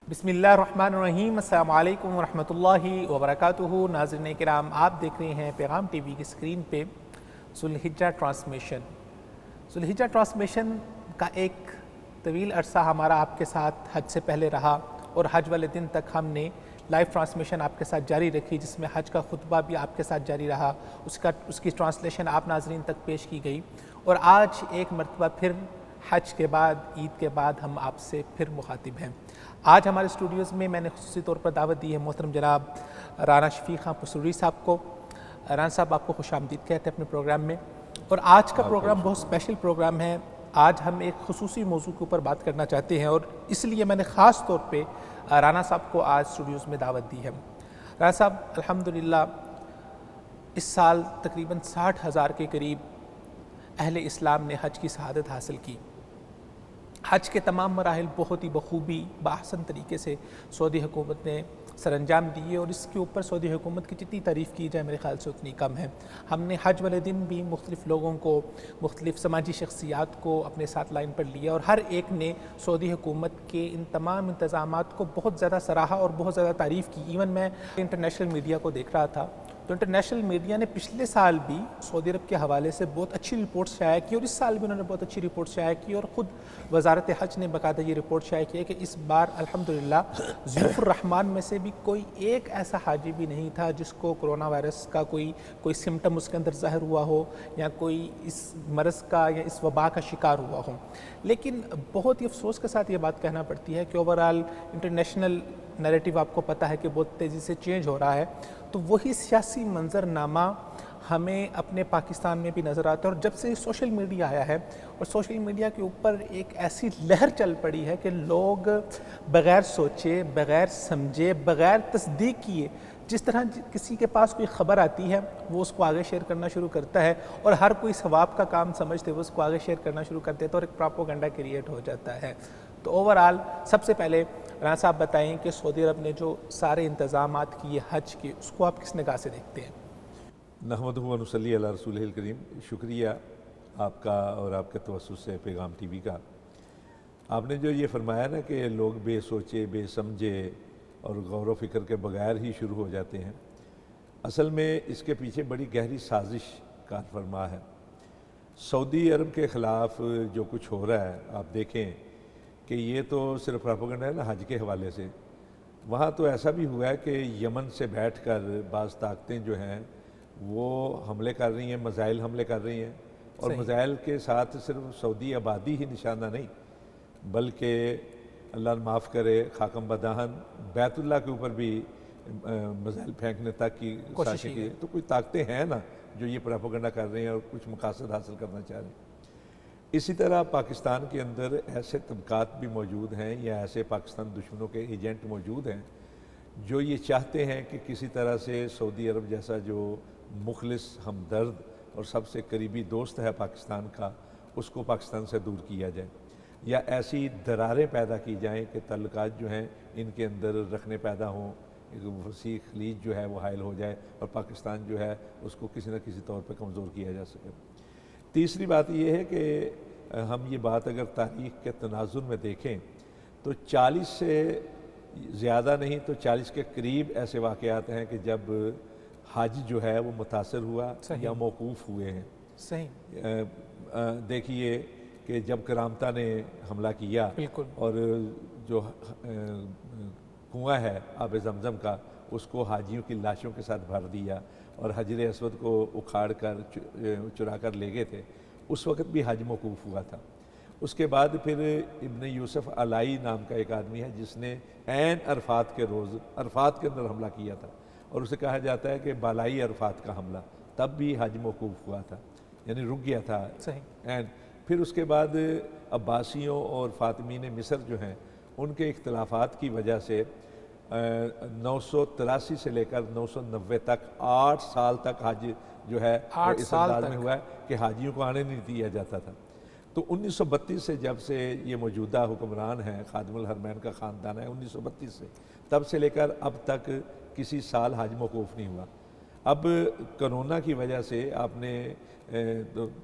بسم اللہ الرحمن الرحیم۔ السلام علیکم ورحمۃ اللہ وبرکاتہ۔ ناظرین کرام، آپ دیکھ رہے ہیں پیغام ٹی وی کی اسکرین پہ ذوالحجہ ٹرانسمیشن۔ ذوالحجہ ٹرانسمیشن کا ایک طویل عرصہ ہمارا آپ کے ساتھ حج سے پہلے رہا، اور حج والے دن تک ہم نے لائیو ٹرانسمیشن آپ کے ساتھ جاری رکھی، جس میں حج کا خطبہ بھی آپ کے ساتھ جاری رہا، اس کی ٹرانسلیشن آپ ناظرین تک پیش کی گئی۔ اور آج ایک مرتبہ پھر حج کے بعد، عید کے بعد ہم آپ سے پھر مخاطب ہیں۔ آج ہمارے اسٹوڈیوز میں میں نے خصوصی طور پر دعوت دی ہے محترم جناب رانا شفیق خان پسوری صاحب کو۔ رانا صاحب، آپ کو خوش آمدید کہتے ہیں اپنے پروگرام میں۔ اور آج کا پروگرام بہت اسپیشل پروگرام ہے۔ آج ہم ایک خصوصی موضوع کے اوپر بات کرنا چاہتے ہیں، اور اس لیے میں نے خاص طور پہ رانا صاحب کو آج اسٹوڈیوز میں دعوت دی ہے۔ رانا صاحب، الحمدللہ اس سال تقریباً 60,000 کے قریب اہل اسلام نے حج کی شہادت حاصل کی۔ حج کے تمام مراحل بہت ہی بخوبی بآحسن طریقے سے سعودی حکومت نے سر انجام دیے، اور اس کے اوپر سعودی حکومت کی جتنی تعریف کی جائے میرے خیال سے اتنی کم ہے۔ ہم نے حج والے دن بھی مختلف لوگوں کو، مختلف سماجی شخصیات کو اپنے ساتھ لائن پر لیا، اور ہر ایک نے سعودی حکومت کے ان تمام انتظامات کو بہت زیادہ سراہا اور بہت زیادہ تعریف کی۔ ایون میں انٹرنیشنل میڈیا کو دیکھ رہا تھا تو انٹرنیشنل میڈیا نے پچھلے سال بھی سعودی عرب کے حوالے سے بہت اچھی رپورٹس شائع کی، اور اس سال بھی انہوں نے بہت اچھی رپورٹس شائع کی، اور خود وزارت حج نے باقاعدہ یہ رپورٹ شائع کی ہے کہ اس بار الحمدللہ ضیوف الرحمان میں سے بھی کوئی ایک ایسا حاجی بھی نہیں تھا جس کو کرونا وائرس کا کوئی سمٹم اس کے اندر ظاہر ہوا ہو، یا کوئی اس مرض کا یا اس وبا کا شکار ہوا ہو۔ لیکن بہت ہی افسوس کے ساتھ یہ بات کہنا پڑتی ہے کہ اوورآل انٹرنیشنل نیریٹو آپ کو پتہ ہے کہ بہت تیزی سے چینج ہو رہا ہے، تو وہی سیاسی منظرنامہ ہمیں اپنے پاکستان میں بھی نظر آتا ہے۔ اور جب سے سوشل میڈیا آیا ہے، اور سوشل میڈیا کے اوپر ایک ایسی لہر چل پڑی ہے کہ لوگ بغیر سوچے، بغیر سمجھے، بغیر تصدیق کیے جس طرح کسی کے پاس کوئی خبر آتی ہے وہ اس کو آگے شیئر کرنا شروع کرتا ہے، اور ہر کوئی ثواب کا کام سمجھتے وہ اس کو آگے شیئر کرنا شروع کر دیتا ہے، اور ایک پراپوگنڈا کریٹ ہو جاتا ہے۔ تو اوورآل سب سے پہلے رانا صاحب بتائیں کہ سعودی عرب نے جو سارے انتظامات کیے حج کے، اس کو آپ کس نگاہ سے دیکھتے ہیں؟ نحمدہ و نصلی علی رسولہ الکریم۔ شکریہ آپ کا اور آپ کے توسط سے پیغام ٹی وی کا۔ آپ نے جو یہ فرمایا نا کہ لوگ بے سوچے، بے سمجھے اور غور و فکر کے بغیر ہی شروع ہو جاتے ہیں، اصل میں اس کے پیچھے بڑی گہری سازش کار فرما ہے۔ سعودی عرب کے خلاف جو کچھ ہو رہا ہے، آپ دیکھیں کہ یہ تو صرف پروپیگنڈا ہے نا حج کے حوالے سے۔ وہاں تو ایسا بھی ہوا ہے کہ یمن سے بیٹھ کر بعض طاقتیں جو ہیں وہ حملے کر رہی ہیں، میزائل حملے کر رہی ہیں، اور میزائل کے ساتھ صرف سعودی آبادی ہی نشانہ نہیں، بلکہ اللہ معاف کرے خاکم بدہن بیت اللہ کے اوپر بھی میزائل پھینکنے تک کی کوشش کی۔ تو کوئی طاقتیں ہیں نا جو یہ پروپیگنڈا کر رہے ہیں اور کچھ مقاصد حاصل کرنا چاہ رہے ہیں۔ اسی طرح پاکستان کے اندر ایسے طبقات بھی موجود ہیں، یا ایسے پاکستان دشمنوں کے ایجنٹ موجود ہیں جو یہ چاہتے ہیں کہ کسی طرح سے سعودی عرب جیسا جو مخلص، ہمدرد اور سب سے قریبی دوست ہے پاکستان کا، اس کو پاکستان سے دور کیا جائے، یا ایسی دراریں پیدا کی جائیں کہ تعلقات جو ہیں ان کے اندر رکھنے پیدا ہوں، ایک وسیع خلیج جو ہے وہ حائل ہو جائے، اور پاکستان جو ہے اس کو کسی نہ کسی طور پہ کمزور کیا جا سکے۔ تیسری بات یہ ہے کہ ہم یہ بات اگر تاریخ کے تناظر میں دیکھیں تو 40 سے زیادہ نہیں تو 40 کے قریب ایسے واقعات ہیں کہ جب حج جو ہے وہ متاثر ہوا یا موقوف ہوئے ہیں۔ دیکھیے کہ جب کرامتہ نے حملہ کیا اور جو کنواں ہے آب زمزم کا، اس کو حاجیوں کی لاشوں کے ساتھ بھر دیا، اور حجر اسود کو اکھاڑ کر چرا کر لے گئے تھے، اس وقت بھی حج موقوف ہوا تھا۔ اس کے بعد پھر ابن یوسف علائی نام کا ایک آدمی ہے جس نے عین عرفات کے روز عرفات کے اندر حملہ کیا تھا، اور اسے کہا جاتا ہے کہ بالائی عرفات کا حملہ، تب بھی حج موقوف ہوا تھا، یعنی رک گیا تھا عین۔ پھر اس کے بعد عباسیوں اور فاطمین مصر جو ہیں ان کے اختلافات کی وجہ سے 983 سے لے کر 990 تک 8 سال تک حج جو ہے اس انداز میں ہوا ہے کہ حاجیوں کو آنے نہیں دیا جاتا تھا۔ تو 1932 سے جب سے یہ موجودہ حکمران ہیں، خادم الحرمین کا خاندان ہے، 1932 سے تب سے لے کر اب تک کسی سال حج موقوف نہیں ہوا۔ اب کرونا کی وجہ سے آپ نے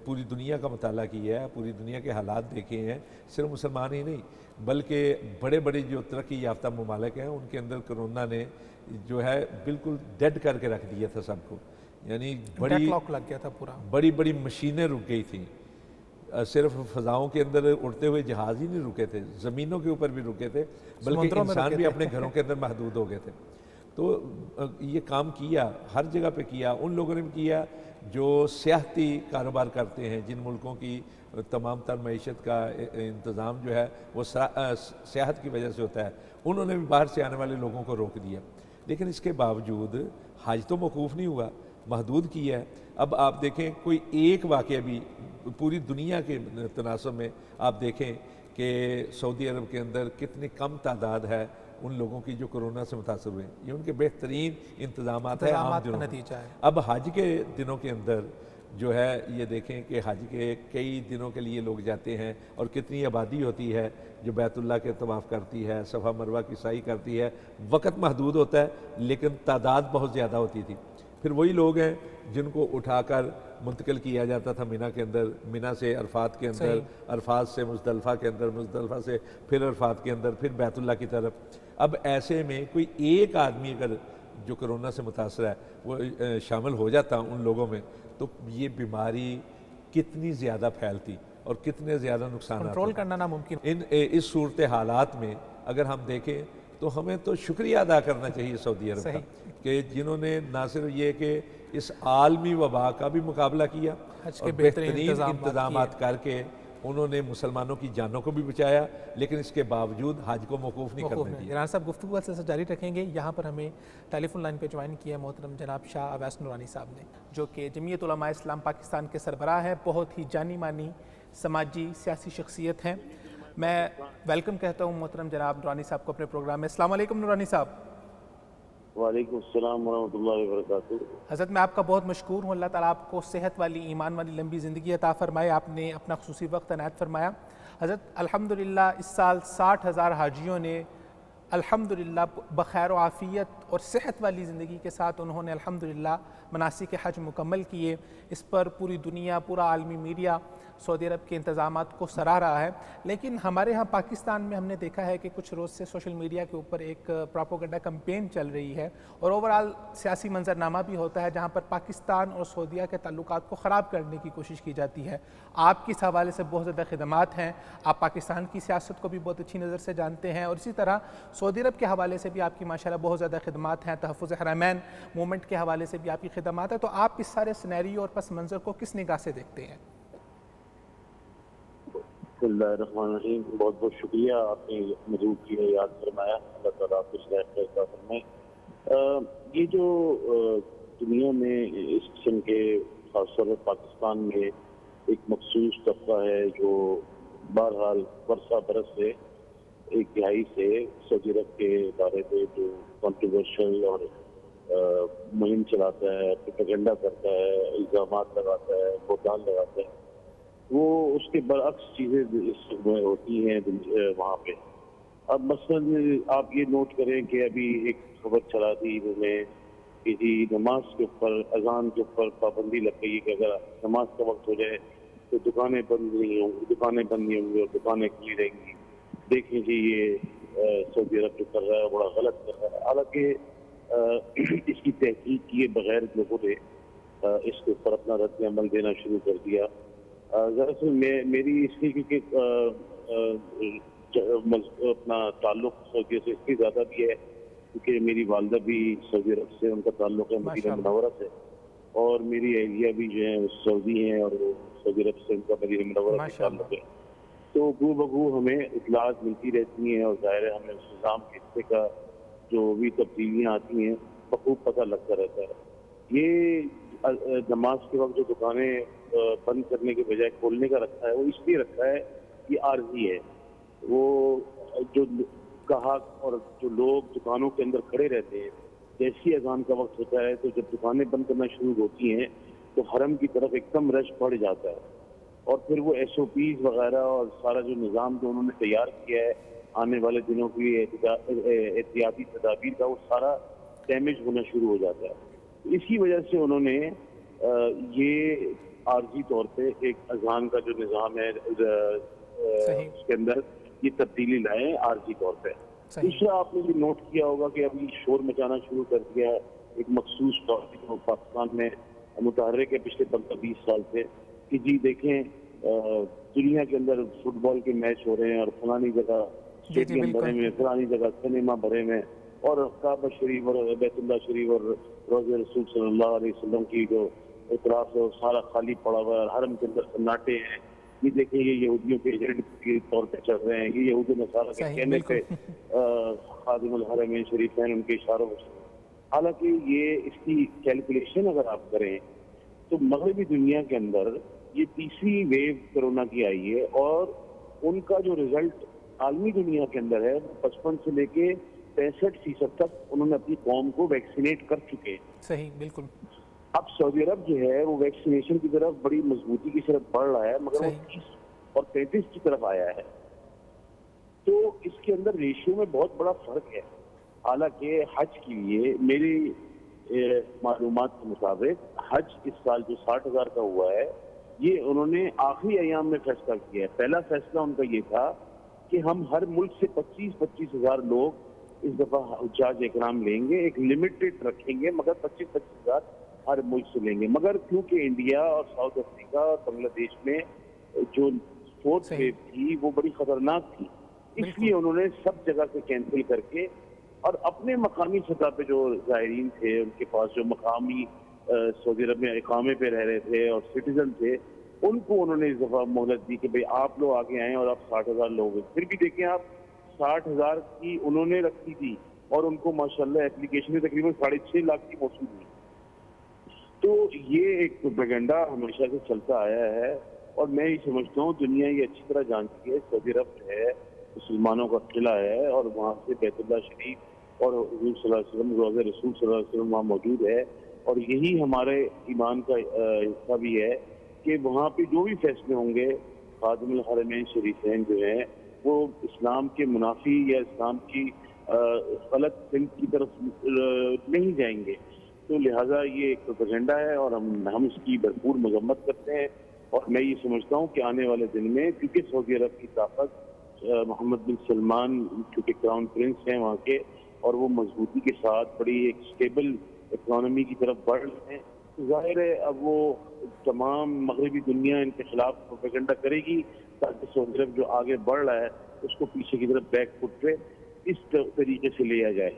پوری دنیا کا مطالعہ کیا ہے، پوری دنیا کے حالات دیکھے ہیں، صرف مسلمان ہی نہیں بلکہ بڑے بڑے جو ترقی یافتہ ممالک ہیں ان کے اندر کرونا نے جو ہے بالکل ڈیڈ کر کے رکھ دیا تھا سب کو، یعنی ڈیڈ لاک لگ گیا تھا پورا، بڑی بڑی مشینیں رک گئی تھیں، صرف فضاؤں کے اندر اڑتے ہوئے جہاز ہی نہیں رکے تھے، زمینوں کے اوپر بھی رکے تھے، بلکہ انسان بھی اپنے گھروں کے اندر محدود ہو گئے تھے۔ تو یہ کام کیا، ہر جگہ پہ کیا، ان لوگوں نے بھی کیا جو سیاحتی کاروبار کرتے ہیں، جن ملکوں کی تمام تر معیشت کا انتظام جو ہے وہ سیاحت کی وجہ سے ہوتا ہے، انہوں نے بھی باہر سے آنے والے لوگوں کو روک دیا۔ لیکن اس کے باوجود حج تو موقوف نہیں ہوا، محدود کیا ہے۔ اب آپ دیکھیں کوئی ایک واقعہ بھی پوری دنیا کے تناسب میں آپ دیکھیں کہ سعودی عرب کے اندر کتنی کم تعداد ہے ان لوگوں کی جو کرونا سے متاثر ہوئے، یہ ان کے بہترین انتظامات ہیں عام دنوں میں۔ اب حج کے دنوں کے اندر جو ہے یہ دیکھیں کہ حج کے کئی دنوں کے لیے لوگ جاتے ہیں اور کتنی آبادی ہوتی ہے جو بیت اللہ کے طواف کرتی ہے، صفا مروہ کی سعی کرتی ہے، وقت محدود ہوتا ہے لیکن تعداد بہت زیادہ ہوتی تھی۔ پھر وہی لوگ ہیں جن کو اٹھا کر منتقل کیا جاتا تھا مینا کے اندر، مینا سے عرفات کے اندر، عرفات سے مزدلفہ کے اندر، مزدلفہ سے پھر عرفات کے اندر، پھر بیت اللہ کی طرف۔ اب ایسے میں کوئی ایک آدمی اگر جو کرونا سے متاثر ہے وہ شامل ہو جاتا ان لوگوں میں تو یہ بیماری کتنی زیادہ پھیلتی اور کتنے زیادہ نقصانات کنٹرول کرنا ناممکن۔ اس صورت حالات میں اگر ہم دیکھیں تو ہمیں تو شکریہ ادا کرنا چاہیے سعودی عرب کا کہ جنہوں نے نہ صرف یہ کہ اس عالمی وبا کا بھی مقابلہ کیا اور بہترین انتظامات کر کے انہوں نے مسلمانوں کی جانوں کو بھی بچایا، لیکن اس کے باوجود حج کو موقوف نہیں کرنے دیا۔ جناب صاحب گفتگو کا سلسلہ جاری رکھیں گے۔ یہاں پر ہمیں ٹیلی فون لائن پہ جوائن کیا ہے محترم جناب شاہ اویس نورانی صاحب نے، جو کہ جمعیت علماء اسلام پاکستان کے سربراہ ہیں، بہت ہی جانی مانی سماجی سیاسی شخصیت ہیں۔ میں ویلکم کہتا ہوں محترم جناب نورانی صاحب کو اپنے پروگرام میں۔ السلام علیکم نورانی صاحب۔ وعلیکم السلام ورحمۃ اللہ وبرکاتہ۔ حضرت میں آپ کا بہت مشکور ہوں، اللہ تعالیٰ آپ کو صحت والی ایمان والی لمبی زندگی عطا فرمائے، آپ نے اپنا خصوصی وقت عنایت فرمایا۔ حضرت الحمدللہ اس سال 60,000 حاجیوں نے الحمدللہ بخیر و عافیت اور صحت والی زندگی کے ساتھ انہوں نے الحمدللہ مناسک حج مکمل کیے۔ اس پر پوری دنیا، پورا عالمی میڈیا سعودی عرب کے انتظامات کو سراہ رہا ہے، لیکن ہمارے ہاں پاکستان میں ہم نے دیکھا ہے کہ کچھ روز سے سوشل میڈیا کے اوپر ایک پراپوگنڈا کمپین چل رہی ہے اور اوورآل سیاسی منظرنامہ بھی ہوتا ہے جہاں پر پاکستان اور سعودیہ کے تعلقات کو خراب کرنے کی کوشش کی جاتی ہے۔ آپ کی اس حوالے سے بہت زیادہ خدمات ہیں، آپ پاکستان کی سیاست کو بھی بہت اچھی نظر سے جانتے ہیں اور اسی طرح سعودی عرب کے حوالے سے بھی آپ کی ماشاءاللہ بہت زیادہ خدمات ہیں، تحفظ حرمین موومنٹ کے حوالے سے بھی آپ کی خدمات ہیں، تو آپ اس سارے سینیریو اور پس منظر کو کس نگاہ سے دیکھتے ہیں؟ بسم اللہ الرحمن الرحیم، بہت بہت شکریہ، آپ نے مدعو کیا، یاد فرمایا، اللہ تعالیٰ آپ کو خیر عطا فرمائے۔ یہ جو دنیا میں اس قسم کے خاص طور پر پاکستان میں ایک مخصوص طبقہ ہے جو بہرحال برسہ برس سے ایک دہائی سے سعودی عرب کے بارے میں جو کنٹروورشل اور مہم چلاتا ہے، پروپیگنڈا کرتا ہے، الزامات لگاتا ہے، بہتان لگاتا ہے، وہ اس کے برعکس چیزیں ہوتی ہیں وہاں پہ۔ اب مثلاً آپ یہ نوٹ کریں کہ ابھی ایک خبر چلا تھی انہوں نے کہ جی نماز کے اوپر، اذان کے اوپر پابندی لگ گئی ہے کہ اگر نماز کا وقت ہو جائے تو دکانیں بند نہیں ہوں گی، دکانیں بند نہیں ہوں گی اور دکانیں کھلی رہیں گی۔ دیکھیں جی یہ سعودی عرب جو کر رہا ہے بڑا غلط کر رہا ہے، حالانکہ اس کی تحقیق کیے بغیر لوگوں نے اس کے اوپر اپنا رد عمل دینا شروع کر دیا۔ دراصل میری اس لیے کیونکہ اپنا تعلق سعودی سے اس لیے زیادہ بھی ہے کیونکہ میری والدہ بھی سعودی عرب سے، ان کا تعلق ہے مدینہ منورہ سے، اور میری اہلیہ بھی جو ہیں سعودی ہیں اور وہ سعودی عرب سے ان کا مدینہ منورہ سے تعلق ہے، تو گو بگو ہمیں اطلاعات ملتی رہتی ہیں اور ظاہر ہے ہمیں اس نظام کے حصے کا جو بھی تبدیلیاں آتی ہیں بخوب پتہ لگتا رہتا ہے۔ یہ نماز کے وقت جو دکانیں بند کرنے کے بجائے کھولنے کا رکھا ہے وہ اس لیے رکھا ہے کہ عارضی ہے، وہ جو گاہک اور جو لوگ دکانوں کے اندر کھڑے رہتے ہیں جیسی اذان کا وقت ہوتا ہے تو جب دکانیں بند کرنا شروع ہوتی ہیں تو حرم کی طرف ایک دم رش بڑھ جاتا ہے اور پھر وہ ایس او پیز وغیرہ اور سارا جو نظام جو انہوں نے تیار کیا ہے آنے والے دنوں کی احتیاطی تدابیر کا وہ سارا ڈیمیج ہونا شروع ہو جاتا ہے۔ اسی وجہ سے انہوں نے یہ عارضی طور پہ ایک اذان کا جو نظام ہے صحیح اس کے اندر یہ تبدیلی لائے عارضی طور پہ. صحیح دوسرا آپ نے بھی نوٹ کیا ہوگا کہ ابھی شور مچانا شروع کر دیا ایک مخصوص طور پہ جو پاکستان میں متحرک ہے پچھلے 15-20 سال سے کہ جی دیکھیں دنیا کے اندر فٹ بال کے میچ ہو رہے ہیں اور فلانی جگہ اسٹیڈیم بھرے میں, فلانی جگہ سنیما بھرے میں, اور کعبہ شریف اور بیت اللہ شریف اور روضہ رسول صلی اللہ علیہ وسلم کی جو اطراف ہے وہ سارا خالی پڑا ہوا ہے, حرم کے اندر سناٹے ہیں. یہ دیکھیں یہ یہودیوں کے ایجنٹ کے طور پہ چل رہے ہیں, یہ یہود نصارہ کے کہنے پہ خادم الحرمین شریفین ان کے اشاروں پر. حالانکہ یہ اس کی کیلکولیشن اگر آپ کریں تو مغربی دنیا کے اندر یہ تیسری ویو کرونا کی آئی ہے اور ان کا جو رزلٹ عالمی دنیا کے اندر ہے 55 سے لے کے 65% تک انہوں نے اپنی قوم کو ویکسینیٹ کر چکے ہیں. صحیح بالکل. اب سعودی عرب جو ہے وہ ویکسینیشن کی طرف بڑی مضبوطی کی طرف بڑھ رہا ہے مگر وہ 30 اور 35 کی طرف آیا ہے, تو اس کے اندر ریشیو میں بہت بڑا فرق ہے. حالانکہ حج کے لیے میری معلومات کے مطابق حج اس سال جو 60,000 کا ہوا ہے یہ انہوں نے آخری ایام میں فیصلہ کیا ہے. پہلا فیصلہ ان کا یہ تھا کہ ہم ہر ملک سے 25,000 لوگ اس دفعہ حجاج اکرام لیں گے, ایک لمیٹڈ رکھیں گے مگر 25,000 ہر ملک سے لیں گے. مگر کیونکہ انڈیا اور ساؤتھ افریقہ اور بنگلہ دیش میں جو 4th ویو تھی وہ بڑی خطرناک تھی, اس لیے انہوں نے سب جگہ سے کینسل کر کے اور اپنے مقامی سطح پہ جو زائرین تھے ان کے پاس جو مقامی سعودی عرب میں اقامے پہ رہ رہے تھے اور سٹیزن تھے ان کو انہوں نے اس دفعہ مہلت دی کہ بھئی آپ لوگ آگے آئیں اور آپ 60,000 لوگ ہیں. پھر بھی دیکھیں آپ 60,000 کی انہوں نے رکھی تھی اور ان کو ماشاءاللہ اپلیکیشن تقریباً 6.5 لاکھ کی موصول ہوئی. تو یہ ایک پروپیگنڈا ہمیشہ سے چلتا آیا ہے اور میں یہ سمجھتا ہوں دنیا یہ اچھی طرح جانتی ہے سعودی عرب جو ہے مسلمانوں کا قلعہ ہے اور وہاں سے بیت اللہ شریف اور حضور صلی اللہ علیہ وسلم روضہ رسول صلی اللہ علیہ وسلم وہاں موجود ہے, اور یہی ہمارے ایمان کا حصہ بھی ہے کہ وہاں پہ جو بھی فیصلے ہوں گے خادم الحرمین شریفین جو ہیں وہ اسلام کے منافی یا اسلام کی غلط سمت کی طرف نہیں جائیں گے. تو لہٰذا یہ ایک پروپیگنڈا ہے اور ہم اس کی بھرپور مذمت کرتے ہیں, اور میں یہ سمجھتا ہوں کہ آنے والے دن میں کیونکہ سعودی عرب کی طاقت محمد بن سلمان چونکہ کراؤن پرنس ہیں وہاں کے اور وہ مضبوطی کے ساتھ بڑی ایک اسٹیبل اکانومی کی طرف بڑھ رہے ہیں, ظاہر ہے اب وہ تمام مغربی دنیا ان کے خلاف پروپیگنڈا کرے گی تاکہ سعودی عرب جو آگے بڑھ رہا ہے اس کو پیچھے کی طرف بیک فٹ پہ اس طریقے سے لیا جائے.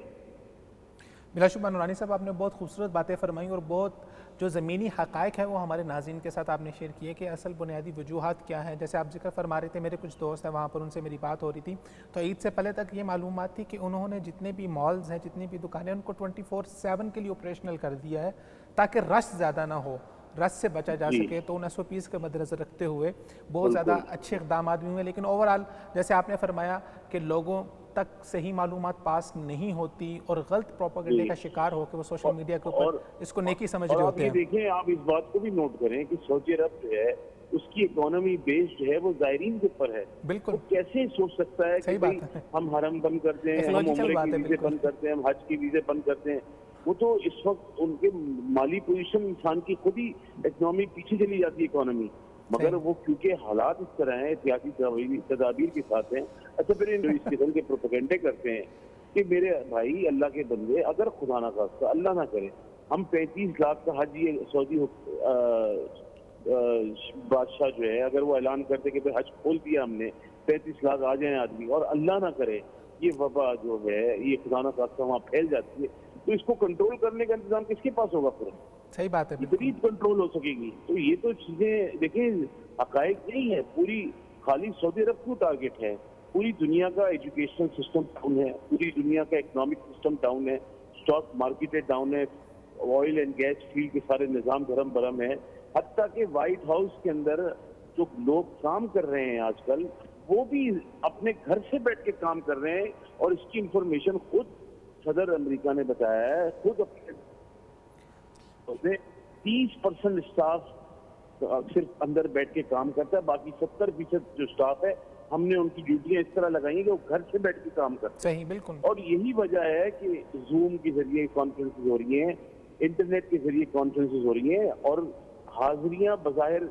بلا شبہ نورانی صاحب آپ نے بہت خوبصورت باتیں فرمائیں اور بہت جو زمینی حقائق ہے وہ ہمارے ناظرین کے ساتھ آپ نے شیئر کیے کہ اصل بنیادی وجوہات کیا ہیں. جیسے آپ ذکر فرما رہے تھے, میرے کچھ دوست ہیں وہاں پر ان سے میری بات ہو رہی تھی تو عید سے پہلے تک یہ معلومات تھی کہ انہوں نے جتنے بھی مالز ہیں جتنی بھی دکانیں ان کو 24/7 کے لیے آپریشنل کر دیا ہے تاکہ رش زیادہ نہ ہو, رش سے بچا جا سکے. تو ان SOPs کے مد نظر رکھتے ہوئے بہت زیادہ اچھے اقدامات بھی ہوئے, لیکن اوورآل جیسے آپ نے فرمایا کہ لوگوں تک صحیح معلومات پاس نہیں ہوتی اور غلط پروپیگنڈے کا شکار ہو کے وہ سوشل میڈیا کے اوپر اس کو نیکی سمجھ رہے ہوتے ہیں. آپ یہ دیکھیں, آپ اس بات کو بھی نوٹ کریں کہ سعودی عرب جو ہے اس کی اکانومی بیس جو ہے وہ زائرین کے اوپر ہے. بالکل. وہ کیسے سوچ سکتا ہے کہ ہم حرم بند کرتے ہیں, ہم عمرے کی ویزے بند کرتے ہیں, ہم حج کی ویزے بند کرتے ہیں. وہ تو اس وقت ان کے مالی پوزیشن انسان کی خود ہی اکنامی پیچھے چلی جاتی ہے اکانومی, مگر وہ کیونکہ حالات اس طرح ہیں احتیاطی تدابیر کے ساتھ ہیں. اچھا پھر اس قسم کے پروپیگنڈے کرتے ہیں کہ میرے بھائی اللہ کے بندے اگر خدا نہ خواستہ اللہ نہ کرے ہم 35 لاکھ کا حج یہ سعودی بادشاہ جو ہے اگر وہ اعلان کرتے کہ حج کھول دیا ہم نے 35 لاکھ آ جائیں آدمی اور اللہ نہ کرے یہ وبا جو ہے یہ خدا نہ خواستہ وہاں پھیل جاتی ہے تو اس کو کنٹرول کرنے کا انتظام کس کے پاس ہوگا؟ پھر صحیح بات ہے, کتنی کنٹرول ہو سکے گی؟ تو یہ تو چیزیں دیکھیں حقائق نہیں ہے. پوری خالی سعودی عرب کو ٹارگٹ ہے, پوری دنیا کا ایجوکیشن سسٹم ڈاؤن ہے, پوری دنیا کا اکنامک سسٹم ڈاؤن ہے, اسٹاک مارکیٹ ڈاؤن ہے, آئل اینڈ گیس فیلڈ کے سارے نظام دھرم برم ہے. حتیٰ کہ وائٹ ہاؤس کے اندر جو لوگ کام کر رہے ہیں آج کل وہ بھی اپنے گھر سے بیٹھ کے کام کر رہے ہیں اور اس کی انفارمیشن خود صدر امریکہ نے بتایا ہے. خود اپنے 30% اسٹاف صرف اندر بیٹھ کے کام کرتا ہے, باقی 70% جو اسٹاف ہے ہم نے ان کی ڈیوٹیاں اس طرح لگائی ہیں کہ وہ گھر سے بیٹھ کے کام کرتے ہیں. صحیح بالکل. اور یہی وجہ ہے کہ زوم کے ذریعے کانفرنس ہو رہی ہیں, انٹرنیٹ کے ذریعے کانفرنسز ہو رہی ہیں اور حاضریاں بظاہر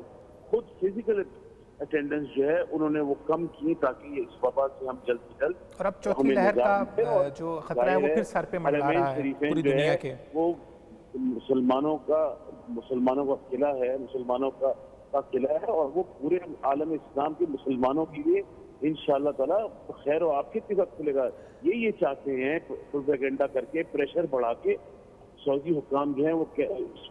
خود فزیکل اٹینڈنس جو ہے انہوں نے وہ کم کی تاکہ اس وبا سے ہم جلد سے جلد اور اب چوتھی لہر کا جو خطرہ ہے وہ پھر سر پہ منڈلا رہا ہے پوری دنیا کے. وہ مسلمانوں کا قلعہ ہے، مسلمانوں کا قلعہ ہے، اور وہ پورے عالم اسلام کے مسلمانوں کے لیے انشاءاللہ تعالیٰ خیر و عافیت کے ساتھ کھلے گا. یہ چاہتے ہیں پروپیگنڈا کر کے پریشر بڑھا کے سعودی حکام جو ہیں وہ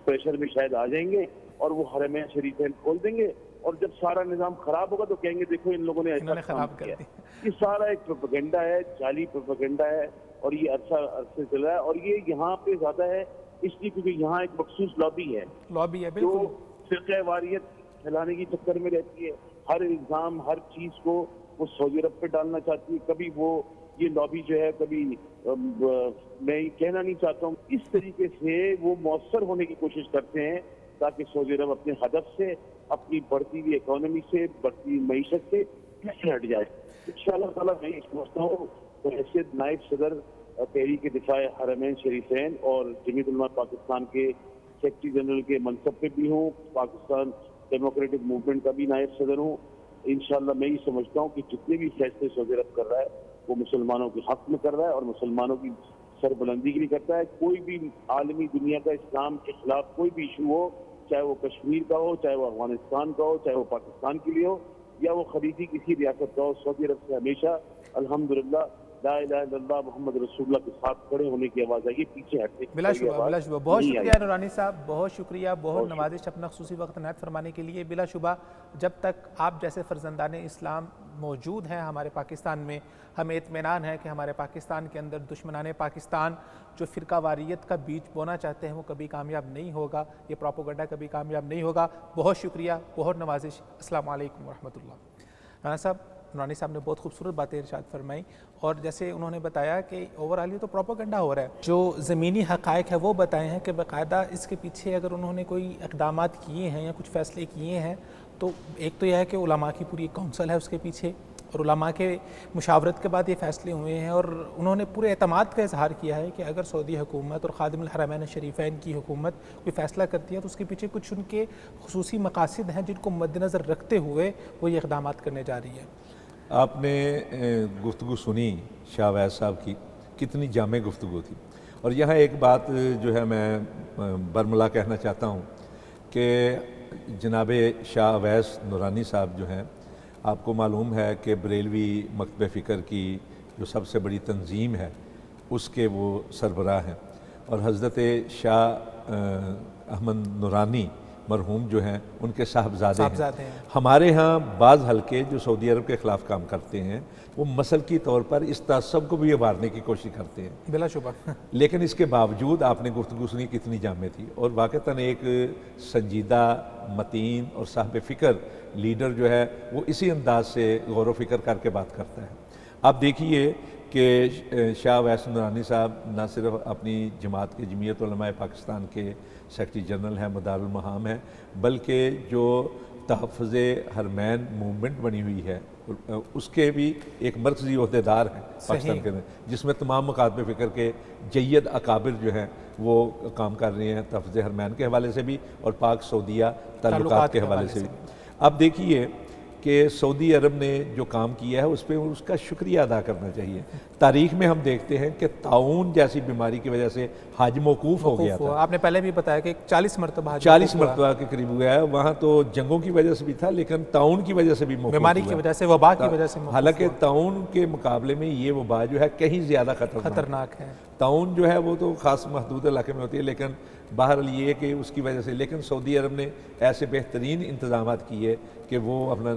پریشر میں شاید آ جائیں گے اور وہ حرمین شریفین کھول دیں گے، اور جب سارا نظام خراب ہوگا تو کہیں گے دیکھو ان لوگوں نے ایسا کام کیا. یہ سارا ایک پروپیگنڈا ہے، جعلی پروپیگنڈا ہے، اور یہ عرصے چل رہا ہے. اور یہ یہاں پہ زیادہ ہے اس لیے کیونکہ یہاں ایک مخصوص لابی ہے بالکل، جو فرقہ واریت پھیلانے کی چکر میں رہتی ہے. ہر الزام ہر چیز کو وہ سعودی عرب پہ ڈالنا چاہتی ہے. کبھی وہ یہ لابی جو ہے کبھی میں کہنا نہیں چاہتا ہوں، اس طریقے سے وہ مؤثر ہونے کی کوشش کرتے ہیں تاکہ سعودی عرب اپنے ہدف سے، اپنی بڑھتی ہوئی اکانومی سے، بڑھتی ہوئی معیشت سے پیچھے ہٹ جائے. انشاءاللہ تعالیٰ میں سمجھتا ہوں حیثیت نائب صدر تحریک دفاع حرمین شریفین اور جمعیت علماء پاکستان کے سیکرٹری جنرل کے منصب پہ بھی ہوں، پاکستان ڈیموکریٹک موومنٹ کا بھی نائب صدر ہوں. انشاءاللہ میں یہ سمجھتا ہوں کہ جتنے بھی فیصلے سعودی عرب کر رہا ہے وہ مسلمانوں کے حق میں کر رہا ہے اور مسلمانوں کی سربلندی کے لیے کرتا ہے. کوئی بھی عالمی دنیا کا اسلام کے خلاف کوئی بھی ایشو ہو، چاہے وہ کشمیر کا ہو، چاہے وہ افغانستان کا ہو، چاہے وہ پاکستان کے لیے ہو، یا وہ خلیجی کسی ریاست کا ہو، سعودی عرب سے ہمیشہ الحمدللہ لا الہ الا اللہ محمد رسول اللہ کے ساتھ کھڑے ہونے کی آواز آئی ہے، پیچھے ہٹنے کی بلا شبہ. بہت شکریہ نورانی صاحب، بہت شکریہ، بہت نوازش اپنا خصوصی وقت عنایت فرمانے کے لیے. بلا شبہ جب تک آپ جیسے فرزندان اسلام موجود ہیں ہمارے پاکستان میں، ہمیں اطمینان ہے کہ ہمارے پاکستان کے اندر دشمنان پاکستان جو فرقہ واریت کا بیج بونا چاہتے ہیں وہ کبھی کامیاب نہیں ہوگا، یہ پروپیگنڈا کبھی کامیاب نہیں ہوگا. بہت شکریہ، بہت نوازش. السلام علیکم ورحمۃ اللہ. رانا صاحب، نورانی صاحب نے بہت خوبصورت باتیں ارشاد فرمائی، اور جیسے انہوں نے بتایا کہ اوورآل یہ تو پروپیگنڈا ہو رہا ہے. جو زمینی حقائق ہے وہ بتائے ہیں کہ باقاعدہ اس کے پیچھے اگر انہوں نے کوئی اقدامات کیے ہیں یا کچھ فیصلے کیے ہیں تو ایک تو یہ ہے کہ علماء کی پوری کونسل ہے اس کے پیچھے، اور علماء کے مشاورت کے بعد یہ فیصلے ہوئے ہیں، اور انہوں نے پورے اعتماد کا اظہار کیا ہے کہ اگر سعودی حکومت اور خادم الحرمین شریفین کی حکومت کوئی فیصلہ کرتی ہے تو اس کے پیچھے کچھ ان کے خصوصی مقاصد ہیں جن کو مد نظر رکھتے ہوئے وہ یہ اقدامات کرنے جا رہی ہے. آپ نے گفتگو سنی شاہ اویس صاحب کی، کتنی جامع گفتگو تھی. اور یہاں ایک بات جو ہے میں برملا کہنا چاہتا ہوں کہ جناب شاہ اویس نورانی صاحب جو ہیں، آپ کو معلوم ہے کہ بریلوی مکتبہ فکر کی جو سب سے بڑی تنظیم ہے اس کے وہ سربراہ ہیں، اور حضرت شاہ احمد نورانی مرحوم جو ہیں ان کے صاحبزادے ہیں. ہمارے ہاں بعض حلقے جو سعودی عرب کے خلاف کام کرتے ہیں وہ مسلکی طور پر اس تعصب کو بھی ابھارنے کی کوشش کرتے ہیں بلا شبہ، لیکن اس کے باوجود آپ نے گفتگو سنی کتنی جامع تھی، اور واقعتاً ایک سنجیدہ متین اور صاحب فکر لیڈر جو ہے وہ اسی انداز سے غور و فکر کر کے بات کرتا ہے. آپ دیکھیے کہ شاہ اویس نورانی صاحب نہ صرف اپنی جماعت کے جمعیت علماء پاکستان کے سیکرٹری جنرل ہیں، مدار المہام ہیں، بلکہ جو تحفظ حرمین موومنٹ بنی ہوئی ہے اس کے بھی ایک مرکزی عہدیدار ہیں پاکستان کے اندر، جس میں تمام مکاتب فکر کے جید اکابر جو ہیں وہ کام کر رہے ہیں تحفظ حرمین کے حوالے سے بھی اور پاک سعودیہ تعلقات کے حوالے سے بھی. اب دیکھیے کہ سعودی عرب نے جو کام کیا ہے اس پہ اس کا شکریہ ادا کرنا چاہیے. تاریخ میں ہم دیکھتے ہیں کہ طاعون جیسی بیماری کی وجہ سے حج موقوف ہو گیا تھا. آپ نے پہلے بھی بتایا کہ 40 مرتبہ کے قریب ہوا ہے. وہاں تو جنگوں کی وجہ سے بھی تھا لیکن طاعون کی وجہ سے بھی موقوف، بیماری کی وجہ سے، وبا کی وجہ سے. حالانکہ طاعون کے مقابلے میں یہ وبا جو ہے کہیں زیادہ خطرناک ہے. طاعون جو ہے وہ تو خاص محدود علاقے میں ہوتی ہے، لیکن بہرحال یہ کہ اس کی وجہ سے، لیکن سعودی عرب نے ایسے بہترین انتظامات کیے کہ وہ اپنا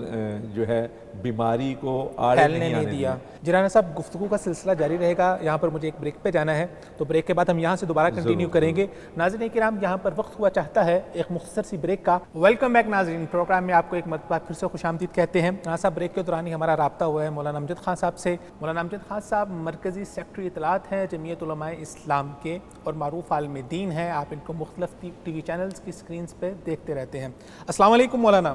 جو ہے بیماری کو آڑے نہیں دیا. رانا صاحب، گفتگو کا سلسلہ جاری رہے گا. یہاں پر مجھے ایک بریک پہ جانا ہے تو بریک کے بعد ہم یہاں سے دوبارہ کنٹینیو کریں گے. ناظرین کرام، یہاں پر وقت ہوا چاہتا ہے ایک مختصر سی بریک کا. ویلکم بیک ناظرین، پروگرام میں آپ کو ایک مرتبہ پھر سے خوش آمدید کہتے ہیں. رانا صاحب، بریک کے دوران ہی ہمارا رابطہ ہوا ہے مولانا امجد خان صاحب سے. مولانا امجد خان صاحب مرکزی سیکرٹری اطلاعات ہیں جمعیت علماء اسلام کے اور معروف عالم دین ہیں. آپ ان کو مختلف ٹی وی چینلز کی سکرینز پہ دیکھتے رہتے ہیں. السلام علیکم مولانا.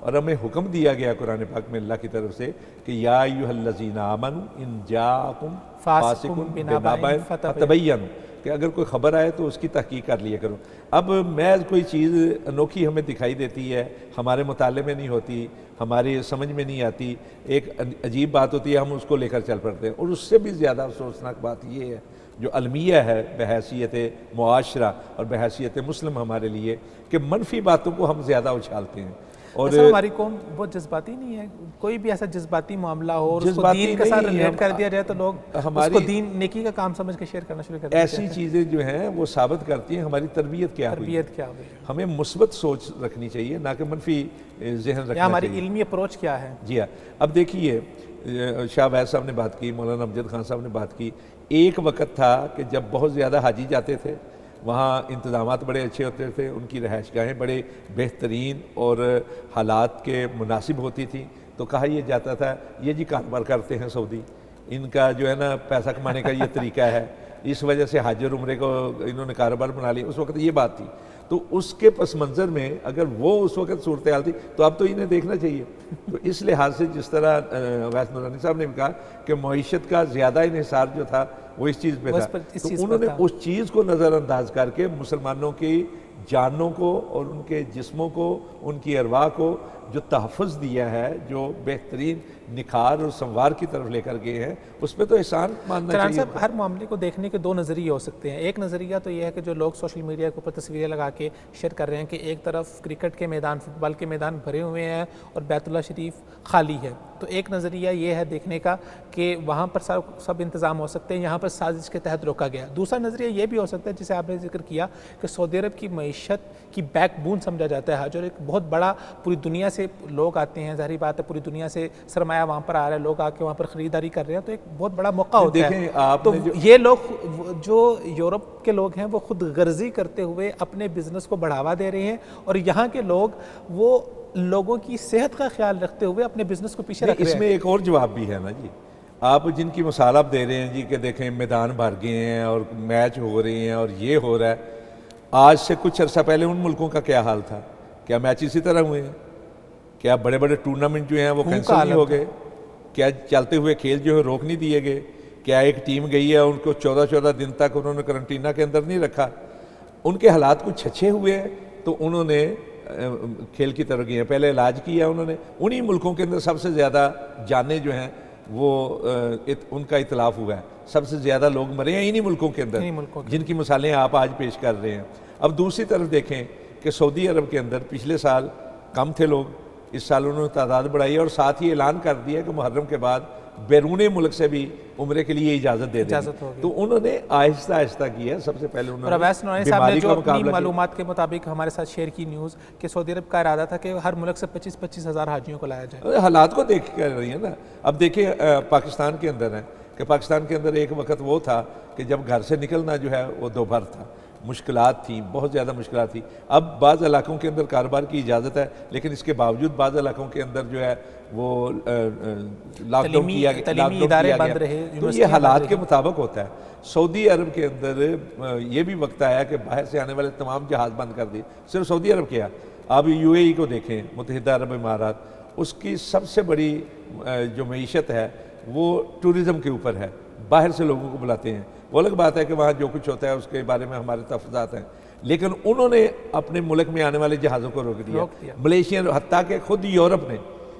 اور ہمیں حکم دیا گیا قرآن پاک میں اللہ کی طرف سے کہ یا ایھا الذین آمنوا ان جاءکم فاسق بنبأ فتبینوا، کہ اگر کوئی خبر آئے تو اس کی تحقیق کر لیا کرو۔ اب محض کوئی چیز انوکھی ہمیں دکھائی دیتی ہے، ہمارے مطالعے میں نہیں ہوتی، ہماری سمجھ میں نہیں آتی، ایک عجیب بات ہوتی ہے، ہم اس کو لے کر چل پڑتے ہیں۔ اور اس سے بھی زیادہ افسوسناک بات یہ ہے جو المیہ ہے بحیثیت معاشرہ اور بحیثیت مسلم ہمارے لیے، کہ منفی باتوں کو ہم زیادہ اچھالتے ہیں۔ اور اصل ہماری قوم بہت جذباتی نہیں ہے، کوئی بھی ایسا جذباتی معاملہ ہو اور اس کو دین کے ساتھ ریلیٹ کر دیا جائے تو لوگ اس کو دین نیکی کا کام سمجھ کے شیئر کرنا شروع کر دیتے ہیں۔ ایسی چیزیں جو ہیں وہ ثابت کرتی ہیں ہماری تربیت کیا ہوئی۔ تربیت کیا ہوئی، ہمیں مثبت سوچ رکھنی چاہیے، نہ کہ منفی ذہن رکھنا یا ہماری چاہیے۔ علمی اپروچ کیا ہے۔ جی ہاں، اب دیکھیے شاہ ویس صاحب نے بات کی، مولانا امجد خان صاحب نے بات کی، ایک وقت تھا کہ جب بہت زیادہ حاجی جاتے تھے، وہاں انتظامات بڑے اچھے ہوتے تھے، ان کی رہائش گاہیں بڑے بہترین اور حالات کے مناسب ہوتی تھیں، تو کہا یہ جاتا تھا یہ جی کاروبار کرتے ہیں سعودی، ان کا جو ہے نا پیسہ کمانے کا یہ طریقہ ہے، اس وجہ سے حج اور عمرے کو انہوں نے کاروبار بنا لیا۔ اس وقت یہ بات تھی، تو اس کے پس منظر میں اگر وہ اس وقت صورتحال تھی تو اب تو انہیں دیکھنا چاہیے۔ تو اس لحاظ سے جس طرح ویس نورانی صاحب نے بھی کہا کہ معیشت کا زیادہ انحصار جو تھا وہ اس چیز پہ تھا، تو انہوں نے اس چیز کو نظر انداز کر کے مسلمانوں کی جانوں کو اور ان کے جسموں کو، ان کی ارواح کو جو تحفظ دیا ہے، جو بہترین نکھار اور سنوار کی طرف لے کر گئے ہیں، اس پہ تو احسان ماننا فرحان چاہیے۔ صاحب، ہر معاملے کو دیکھنے کے دو نظریے ہو سکتے ہیں۔ ایک نظریہ تو یہ ہے کہ جو لوگ سوشل میڈیا کے اوپر تصویریں لگا کے شیئر کر رہے ہیں کہ ایک طرف کرکٹ کے میدان، فٹ بال کے میدان بھرے ہوئے ہیں اور بیت اللہ شریف خالی ہے، تو ایک نظریہ یہ ہے دیکھنے کا کہ وہاں پر سب انتظام ہو سکتے ہیں، یہاں پر سازش کے تحت روکا گیا۔ دوسرا نظریہ یہ بھی ہو سکتا ہے جسے آپ نے ذکر کیا کہ سعودی عرب کی معیشت کی بیک بون سمجھا جاتا ہے حج، اور ایک بہت بڑا پوری دنیا سے لوگ آتے ہیں، ظاہری بات ہے پوری دنیا سے سرمایہ وہاں پر آ رہا ہے، لوگ آ کے وہاں پر خریداری کر رہے ہیں، تو ایک بہت بڑا موقع ہوتا ہے۔ تو یہ لوگ جو یورپ کے لوگ ہیں وہ خود غرضی کرتے ہوئے اپنے بزنس کو بڑھاوا دے رہے ہیں، اور یہاں کے لوگ وہ لوگوں کی صحت کا خیال رکھتے ہوئے اپنے بزنس کو پیچھے رکھ رہے ہیں۔ اس میں ایک اور جواب بھی ہے نا جی، آپ جن کی مثال آپ دے رہے ہیں جی کہ دیکھیں میدان بھر گئے ہیں اور میچ ہو رہے ہیں اور یہ ہو رہا ہے، آج سے کچھ عرصہ پہلے ان ملکوں کا کیا حال تھا؟ کیا میچ اسی طرح ہوئے ہیں؟ کیا بڑے بڑے ٹورنامنٹ جو ہیں وہ کینسل نہیں ہو گئے؟ کیا چلتے ہوئے کھیل جو ہے روک نہیں دیے گئے؟ کیا ایک ٹیم گئی ہے ان کو 14 دن تک انہوں نے کرنٹینا کے اندر نہیں رکھا؟ ان کے حالات کچھ اچھے ہوئے ہیں تو انہوں نے کھیل کی طرف گئے ہیں، پہلے علاج کیا انہوں نے۔ انہی ملکوں کے اندر سب سے زیادہ جانیں جو ہیں وہ ان کا اطلاف ہوا ہے، سب سے زیادہ لوگ مرے ہیں انہی ملکوں کے اندر، جن کی مثالیں آپ آج پیش کر رہے ہیں۔ اب دوسری طرف دیکھیں کہ سعودی عرب کے اندر پچھلے سال کم تھے لوگ، اس سال انہوں نے تعداد بڑھائی اور ساتھ ہی اعلان کر دیا کہ محرم کے بعد بیرون ملک سے بھی عمرے کے لیے اجازت دے دیں، تو انہوں نے آہستہ آہستہ کیا۔ سب سے پہلے انہوں نے ویس نورانی صاحب نے جو اپنی معلومات کے مطابق ہمارے ساتھ شیئر کی نیوز کہ سعودی عرب کا ارادہ تھا کہ ہر ملک سے 25 ہزار حاجیوں کو لایا جائے۔ حالات کو دیکھ کر رہی ہیں نا، اب دیکھیں پاکستان کے اندر ہے کہ پاکستان کے اندر ایک وقت وہ تھا کہ جب گھر سے نکلنا جو ہے وہ دوپہر تھا، مشکلات تھیں، بہت زیادہ مشکلات تھیں۔ اب بعض علاقوں کے اندر کاروبار کی اجازت ہے، لیکن اس کے باوجود بعض علاقوں کے اندر جو ہے وہ لاک ڈاؤن کیا گیا، تو یہ حالات کے مطابق ہوتا ہے۔ سعودی عرب کے اندر یہ بھی وقت آیا کہ باہر سے آنے والے تمام جہاز بند کر دیے، صرف سعودی عرب کیا، آپ یو اے ای کو دیکھیں، متحدہ عرب امارات، اس کی سب سے بڑی جو معیشت ہے وہ ٹورزم کے اوپر ہے، باہر سے لوگوں کو بلاتے ہیں۔ وہ الگ بات ہے کہ وہاں جو کچھ ہوتا ہے اس کے بارے میں ہمارے تحفظات ہیں، لیکن انہوں نے اپنے ملک میں آنے والے جہازوں کو روک دیا۔ ملیشین، حتیٰ کہ خود یورپ نے،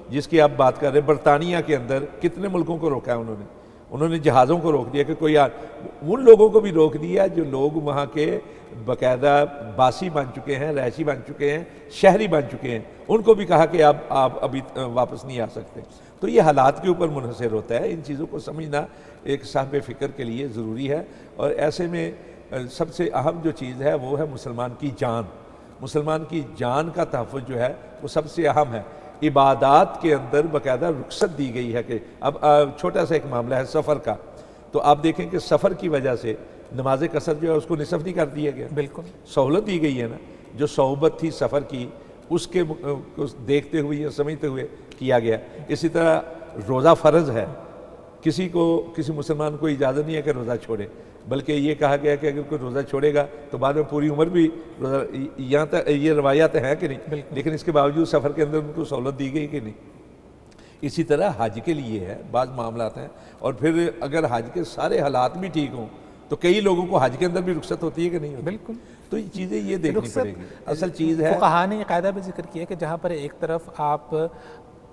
جس کی آپ بات کر رہے ہیں، برطانیہ کے اندر کتنے ملکوں کو روکا ہے انہوں نے جہازوں کو روک دیا کہ کوئی ان لوگوں کو بھی روک دیا جو لوگ وہاں کے باقاعدہ باسی بن چکے ہیں، رہائشی بن چکے ہیں، شہری بن چکے ہیں، ان کو بھی کہا کہ آپ ابھی واپس نہیں آ سکتے۔ تو یہ حالات کے اوپر منحصر ہوتا ہے، ان چیزوں کو سمجھنا ایک صاحب فکر کے لیے ضروری ہے، اور ایسے میں سب سے اہم جو چیز ہے وہ ہے مسلمان کی جان۔ مسلمان کی جان کا تحفظ جو ہے وہ سب سے اہم ہے۔ عبادات کے اندر باقاعدہ رخصت دی گئی ہے کہ اب چھوٹا سا ایک معاملہ ہے سفر کا، تو آپ دیکھیں کہ سفر کی وجہ سے نماز قصر جو ہے اس کو نصف نہیں کر دیا گیا، بالکل سہولت دی گئی ہے نا، جو صعوبت تھی سفر کی اس کے دیکھتے ہوئے یا سمجھتے ہوئے کیا گیا۔ اسی طرح روزہ فرض ہے، کسی مسلمان کو اجازت نہیں ہے کہ روزہ چھوڑے، بلکہ یہ کہا گیا کہ اگر کوئی روزہ چھوڑے گا تو بعد میں پوری عمر بھی روزہ، یہاں تک یہ روایات ہیں کہ نہیں، لیکن اس کے باوجود سفر کے اندر ان کو سہولت دی گئی کہ نہیں۔ اسی طرح حج کے لیے ہے، بعض معاملات ہیں، اور پھر اگر حج کے سارے حالات بھی ٹھیک ہوں تو کئی لوگوں کو حج کے اندر بھی رخصت ہوتی ہے کہ نہیں ہوتی؟ بالکل، تو یہ چیزیں یہ دیکھنی پڑے گی۔ اصل چیز ہے، فقہاء نے یہ قاعدہ بھی ذکر کیا کہ جہاں پر ایک طرف آپ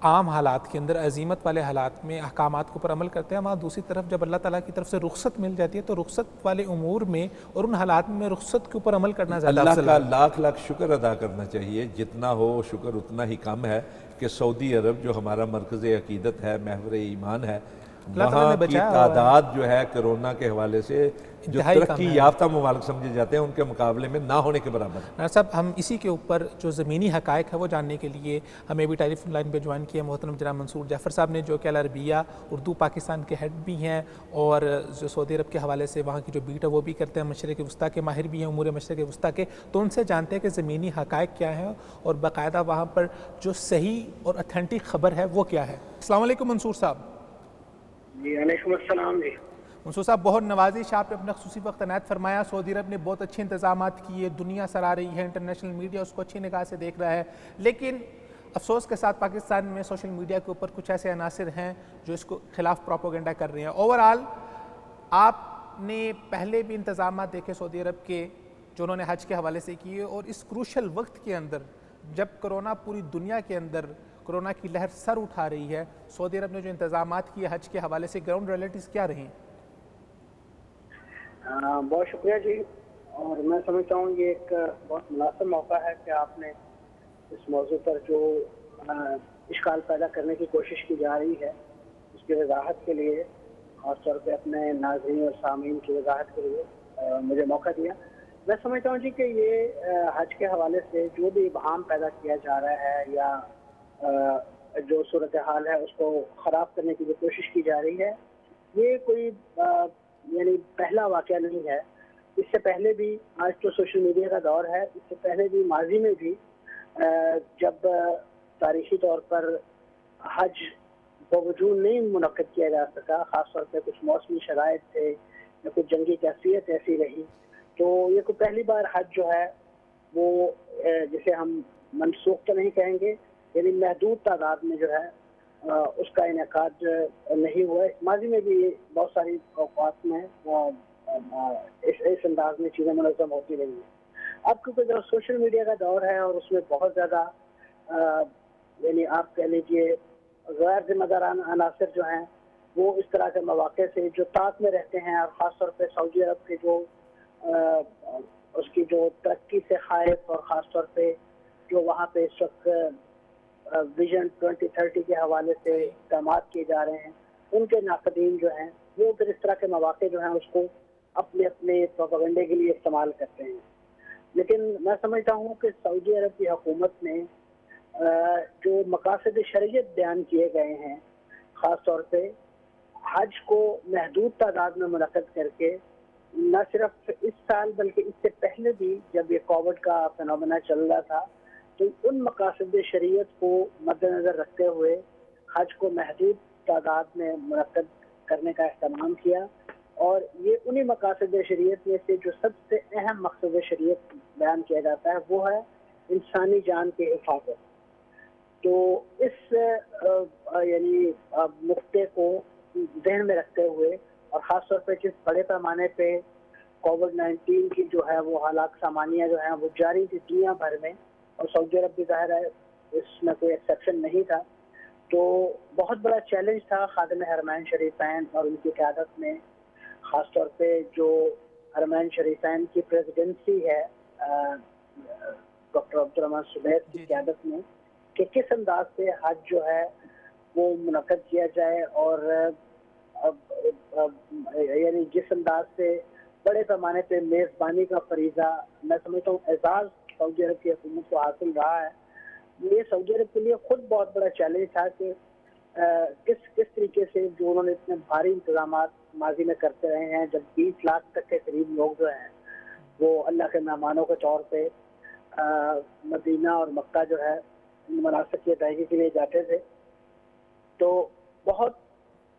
عام حالات کے اندر عزیمت والے حالات میں احکامات کے اوپر عمل کرتے ہیں، وہاں دوسری طرف جب اللہ تعالیٰ کی طرف سے رخصت مل جاتی ہے تو رخصت والے امور میں اور ان حالات میں رخصت کے اوپر عمل کرنا زیادہ اللہ افضل کا ہے۔ لاکھ لاکھ شکر ادا کرنا چاہیے، جتنا ہو شکر اتنا ہی کم ہے کہ سعودی عرب جو ہمارا مرکز عقیدت ہے، محور ایمان ہے، اللہ تعالیٰ وہاں نے کی بچایا ہوا ہے۔ تعداد جو ہے کرونا کے حوالے سے جو انتہائی کم ترقی ہے۔ یافتہ ممالک سمجھے جاتے ہیں ان کے مقابلے میں نہ ہونے کے برابر ہے۔ ڈاکٹر صاحب، ہم اسی کے اوپر جو زمینی حقائق ہے وہ جاننے کے لیے ہمیں بھی ٹیلی فون لائن پہ جوائن کیا محترم جناب منصور جعفر صاحب نے، جو کہ العربیہ اردو پاکستان کے ہیڈ بھی ہیں اور جو سعودی عرب کے حوالے سے وہاں کی جو بیٹ ہے وہ بھی کرتے ہیں، مشرق وسطیٰ کے ماہر بھی ہیں، امور مشرق وسطیٰ کے، تو ان سے جانتے ہیں کہ زمینی حقائق کیا ہیں اور باقاعدہ وہاں پر جو صحیح اور اتھینٹک خبر ہے وہ کیا ہے۔ السلام علیکم منصور صاحب۔ جی وعلیکم السلام۔ جی منصور صاحب، بہت نوازش آپ نے اپنا خصوصی وقت عنایت فرمایا۔ سعودی عرب نے بہت اچھے انتظامات کیے، دنیا سراہ رہی ہے، انٹرنیشنل میڈیا اس کو اچھی نگاہ سے دیکھ رہا ہے، لیکن افسوس کے ساتھ پاکستان میں سوشل میڈیا کے اوپر کچھ ایسے عناصر ہیں جو اس کو خلاف پروپیگنڈا کر رہے ہیں۔ اوورآل آپ نے پہلے بھی انتظامات دیکھے سعودی عرب کے جو انہوں نے حج کے حوالے سے کیے، اور اس کروشل وقت کے اندر جب کرونا پوری دنیا کے اندر کرونا کی لہر سر اٹھا رہی ہے، سعودی عرب نے جو انتظامات کیے حج کے حوالے سے، گراؤنڈ ریئلٹیز کیا رہی ہیں؟ بہت شکریہ جی، اور میں سمجھتا ہوں یہ ایک بہت مناسب موقع ہے کہ آپ نے اس موضوع پر جو اشکال پیدا کرنے کی کوشش کی جا رہی ہے اس کی وضاحت کے لیے، خاص طور پہ اپنے ناظرین اور سامعین کی وضاحت کے لیے مجھے موقع دیا۔ میں سمجھتا ہوں جی کہ یہ حج کے حوالے سے جو بھی ابہام پیدا کیا جا رہا ہے یا جو صورتحال ہے اس کو خراب کرنے کی جو کوشش کی جا رہی ہے، یہ کوئی یعنی پہلا واقعہ نہیں ہے۔ اس سے پہلے بھی، آج تو سوشل میڈیا کا دور ہے، اس سے پہلے بھی ماضی میں بھی جب تاریخی طور پر حج باوجود نہیں منعقد کیا جا سکا، خاص طور پہ کچھ موسمی شرائط تھے یا کچھ جنگی کیفیت ایسی رہی، تو یہ کوئی پہلی بار حج جو ہے وہ جسے ہم منسوخ تو نہیں کہیں گے، یعنی محدود تعداد میں جو ہے اس کا انعقاد نہیں ہوا ہے۔ ماضی میں بھی بہت ساری اوقات میں اس انداز میں چیزیں منظم ہوتی رہی ہیں۔ اب کیونکہ جو سوشل میڈیا کا دور ہے اور اس میں بہت زیادہ یعنی آپ کہہ لیجیے غیر ذمہ دارانہ عناصر جو ہیں وہ اس طرح کے مواقع سے جو طاق میں رہتے ہیں، اور خاص طور پہ سعودی عرب کے جو اس کی جو ترقی سے خائف، اور خاص طور پہ جو وہاں پہ اس وقت ویژن 2030 کے حوالے سے اقدامات کیے جا رہے ہیں، ان کے ناقدین جو ہیں وہ پھر اس طرح کے مواقع جو ہیں اس کو اپنے پروپیگنڈے کے لیے استعمال کرتے ہیں۔ لیکن میں سمجھتا ہوں کہ سعودی عرب کی حکومت نے جو مقاصد شریعت بیان کیے گئے ہیں، خاص طور پہ حج کو محدود تعداد میں منعقد کر کے، نہ صرف اس سال بلکہ اس سے پہلے بھی جب یہ کووڈ کا فنومنا چل رہا تھا، تو ان مقاصد شریعت کو مد نظر رکھتے ہوئے حج کو محدود تعداد میں منعقد کرنے کا اہتمام کیا، اور یہ انہی مقاصد شریعت میں سے جو سب سے اہم مقصد شریعت بیان کیا جاتا ہے وہ ہے انسانی جان کی حفاظت۔ تو اس یعنی نقطے کو ذہن میں رکھتے ہوئے، اور خاص طور پہ جس بڑے پیمانے پہ کووڈ-19 کی جو ہے وہ ہلاک سامانیاں جو ہیں وہ جاری تھی دنیا بھر میں، اور سعودی عرب بھی ظاہر ہے اس میں کوئی ایکسیپشن نہیں تھا، تو بہت بڑا چیلنج تھا خادم حرمین شریفین اور ان کی قیادت میں، خاص طور پہ جو حرمین شریفین کی پریزیڈنسی ہے ڈاکٹر عبدالرحمن سبیت کی قیادت میں، کہ کس انداز سے حج جو ہے وہ منعقد کیا جائے، اور یعنی جس انداز سے بڑے پیمانے پہ میزبانی کا فریضہ میں سمجھتا ہوں اعزاز سعودی عرب کی حکومت کو حاصل رہا ہے۔ یہ سعودی عرب کے لیے خود بہت بڑا چیلنج تھا کہ کس طریقے سے جو انہوں نے اتنے بھاری انتظامات ماضی میں کرتے رہے ہیں، جب 20 لاکھ تک کے قریب لوگ جو ہیں وہ اللہ کے مہمانوں کے طور پہ مدینہ اور مکہ جو ہے مناسب کی ادائیگی کے لیے جاتے تھے، تو بہت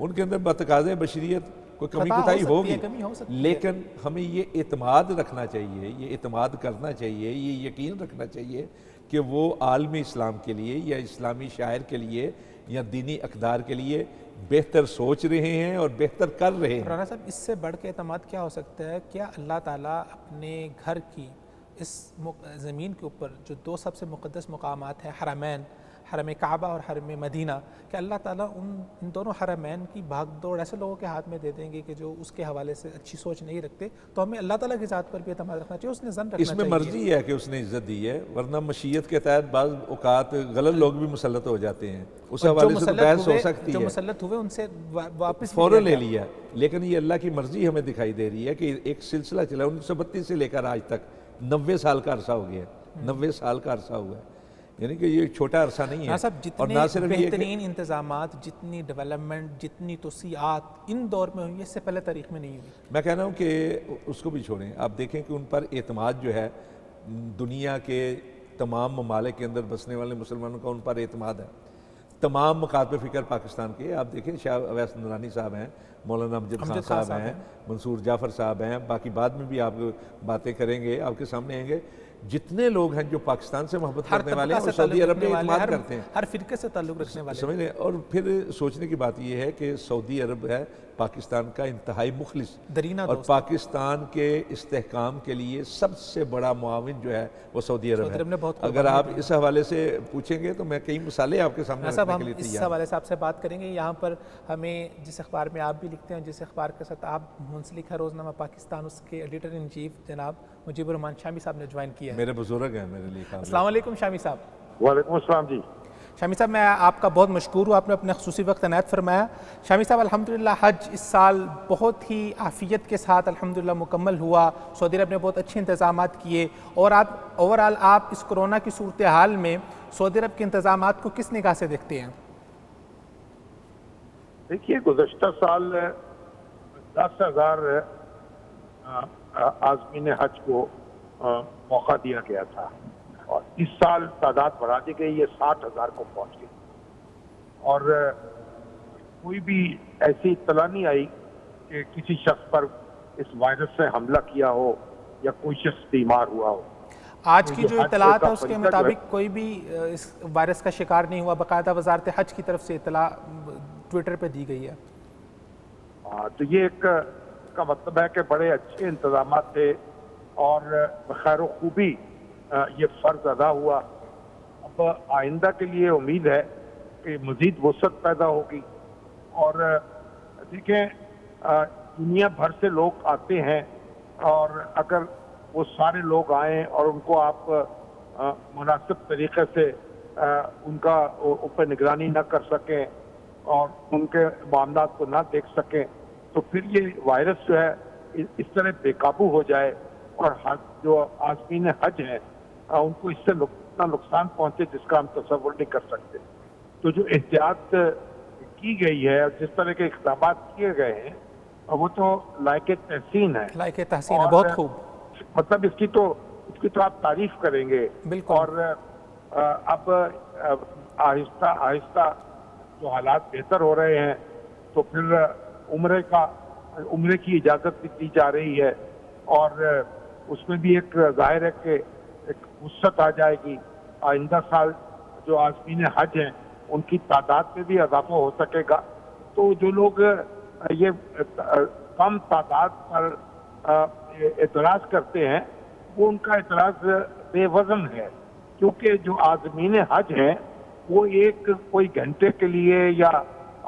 ان کے اندر بتقاضۂ بشریت کوئی کمی خطا ہو کوتاہی سکتی ہے، ہوگی، کمی ہو سکتی ہے۔ لیکن ہمیں یہ اعتماد رکھنا چاہیے، یہ اعتماد کرنا چاہیے، یہ یقین رکھنا چاہیے کہ وہ عالم اسلام کے لیے یا اسلامی شاعر کے لیے یا دینی اقدار کے لیے بہتر سوچ رہے ہیں اور بہتر کر رہے ہیں۔ رانا صاحب، اس سے بڑھ کے اعتماد کیا ہو سکتا ہے؟ کیا اللہ تعالیٰ اپنے گھر کی اس زمین کے اوپر جو دو سب سے مقدس مقامات ہیں، حرمین، حرم کعبہ اور حرم مدینہ، کہ اللہ تعالیٰ ان دونوں حرمین کی بھاگ دوڑ ایسے لوگوں کے ہاتھ میں دے دیں گے کہ جو اس کے حوالے سے اچھی سوچ نہیں رکھتے؟ تو ہمیں اللہ تعالیٰ کی ذات پر بھی اعتماد رکھنا چاہیے، اس نے ظن رکھنا اس میں چاہیے۔ مرضی ہے کہ اس نے عزت دی ہے، ورنہ مشیت کے تحت بعض اوقات غلط لوگ بھی مسلط ہو جاتے ہیں، اس اور حوالے سے تو بحث ہو سکتی جو ہے، مسلط ہوئے ان سے واپس بھی فوراً لیا لے گیا۔ لیا، لیکن یہ اللہ کی مرضی ہمیں دکھائی دے رہی ہے کہ ایک سلسلہ چلا 1932 سے لے کر آج تک 90 سال کا عرصہ ہو گیا ہے، 90 سال کا عرصہ ہوا ہے، یعنی کہ یہ چھوٹا عرصہ نہیں ہے۔ صاحب، اور جتنے نہ صرف یہ کہ بہترین انتظامات، جتنی ڈیولپمنٹ، جتنی توسیعات ان دور میں ہوئی، اس سے پہلے تاریخ میں نہیں ہوئی۔ میں کہہ رہا ہوں کہ اس کو بھی چھوڑیں، آپ دیکھیں کہ ان پر اعتماد جو ہے دنیا کے تمام ممالک کے اندر بسنے والے مسلمانوں کا ان پر اعتماد ہے، تمام مکاتب فکر پاکستان کے۔ آپ دیکھیں شاہ اویس نورانی صاحب ہیں، مولانا امجد خان صاحب ہیں، منصور جعفر صاحب ہیں، باقی بعد میں بھی آپ باتیں کریں گے، آپ کے سامنے آئیں گے، جتنے لوگ ہیں جو پاکستان سے محبت کرنے والے ہیں اور سعودی عرب میں اعتماد کرتے ہیں، ہر فرقے سے تعلق رکھنے والے، سمجھ لیں۔ اور پھر سوچنے کی بات یہ ہے کہ سعودی عرب ہے پاکستان کا انتہائی مخلص درینہ اور دوست۔ پاکستان کے استحکام کے لیے سب سے بڑا معاون جو ہے وہ سعودی عرب عرب نے ہے۔ بہت اگر آپ اس حوالے سے پوچھیں گے تو میں کئی مثالیں آپ کے سامنے رکھنے ہم کے لیے اس تیار ہوں۔ حوالے سے آپ سے بات کریں گے۔ یہاں پر ہمیں جس اخبار میں آپ بھی لکھتے ہیں، جس اخبار کے ساتھ آپ منسلک ہے، روزنامہ پاکستان، اس کے ایڈیٹر ان چیف جناب مجیب الرحمان شامی صاحب نے جوائن کیا ہے۔ میرے بزرگ ہیں میرے لیے قابل۔ السلام علیکم شامی صاحب۔ وعلیکم السلام جی۔ شامی صاحب، میں آپ کا بہت مشکور ہوں، آپ نے اپنا خصوصی وقت عنایت فرمایا۔ شامی صاحب، الحمدللہ حج اس سال بہت ہی عافیت کے ساتھ الحمدللہ مکمل ہوا، سعودی عرب نے بہت اچھے انتظامات کیے، اور اوورآل آپ اس کورونا کی صورتحال میں سعودی عرب کے انتظامات کو کس نگاہ سے دیکھتے ہیں؟ دیکھیے، گزشتہ سال 10,000 عازمین حج کو موقع دیا گیا تھا، اور اس سال تعداد بڑھا دی گئی، یہ 60,000 کو پہنچ گئی، اور کوئی بھی ایسی اطلاع نہیں آئی کہ کسی شخص پر اس وائرس سے حملہ کیا ہو یا کوئی شخص بیمار ہوا ہو۔ آج کی جو اطلاعات ہے اس کے مطابق کوئی بھی اس وائرس کا شکار نہیں ہوا، باقاعدہ وزارت حج کی طرف سے اطلاع ٹویٹر پہ دی گئی ہے۔ تو یہ ایک کا مطلب ہے کہ بڑے اچھے انتظامات تھے اور بخیر و خوبی یہ فرض ادا ہوا۔ اب آئندہ کے لیے امید ہے کہ مزید وسعت پیدا ہوگی، اور دیکھیں دنیا بھر سے لوگ آتے ہیں، اور اگر وہ سارے لوگ آئیں اور ان کو آپ مناسب طریقے سے ان کا اوپر نگرانی نہ کر سکیں اور ان کے معاملات کو نہ دیکھ سکیں، تو پھر یہ وائرس جو ہے اس طرح بے قابو ہو جائے، اور جو عازمین حج ہیں ان کو اس سے نقصان پہنچے جس کا ہم تصور نہیں کر سکتے۔ تو جو احتیاط کی گئی ہے اور جس طرح کے اقدامات کیے گئے ہیں وہ تو لائق تحسین ہے، لائق تحسین ہے، بہت خوب۔ مطلب اس کی تو آپ تعریف کریں گے۔ بالکل۔ اور اب آہستہ آہستہ جو حالات بہتر ہو رہے ہیں تو پھر عمرے کی اجازت بھی دی جا رہی ہے، اور اس میں بھی ایک ظاہر ہے کہ ایک وسعت آ جائے گی۔ آئندہ سال جو عازمین حج ہیں ان کی تعداد میں بھی اضافہ ہو سکے گا۔ تو جو لوگ یہ کم تعداد پر اعتراض کرتے ہیں وہ ان کا اعتراض بے وزن ہے، کیونکہ جو عازمین حج ہیں وہ کوئی گھنٹے کے لیے یا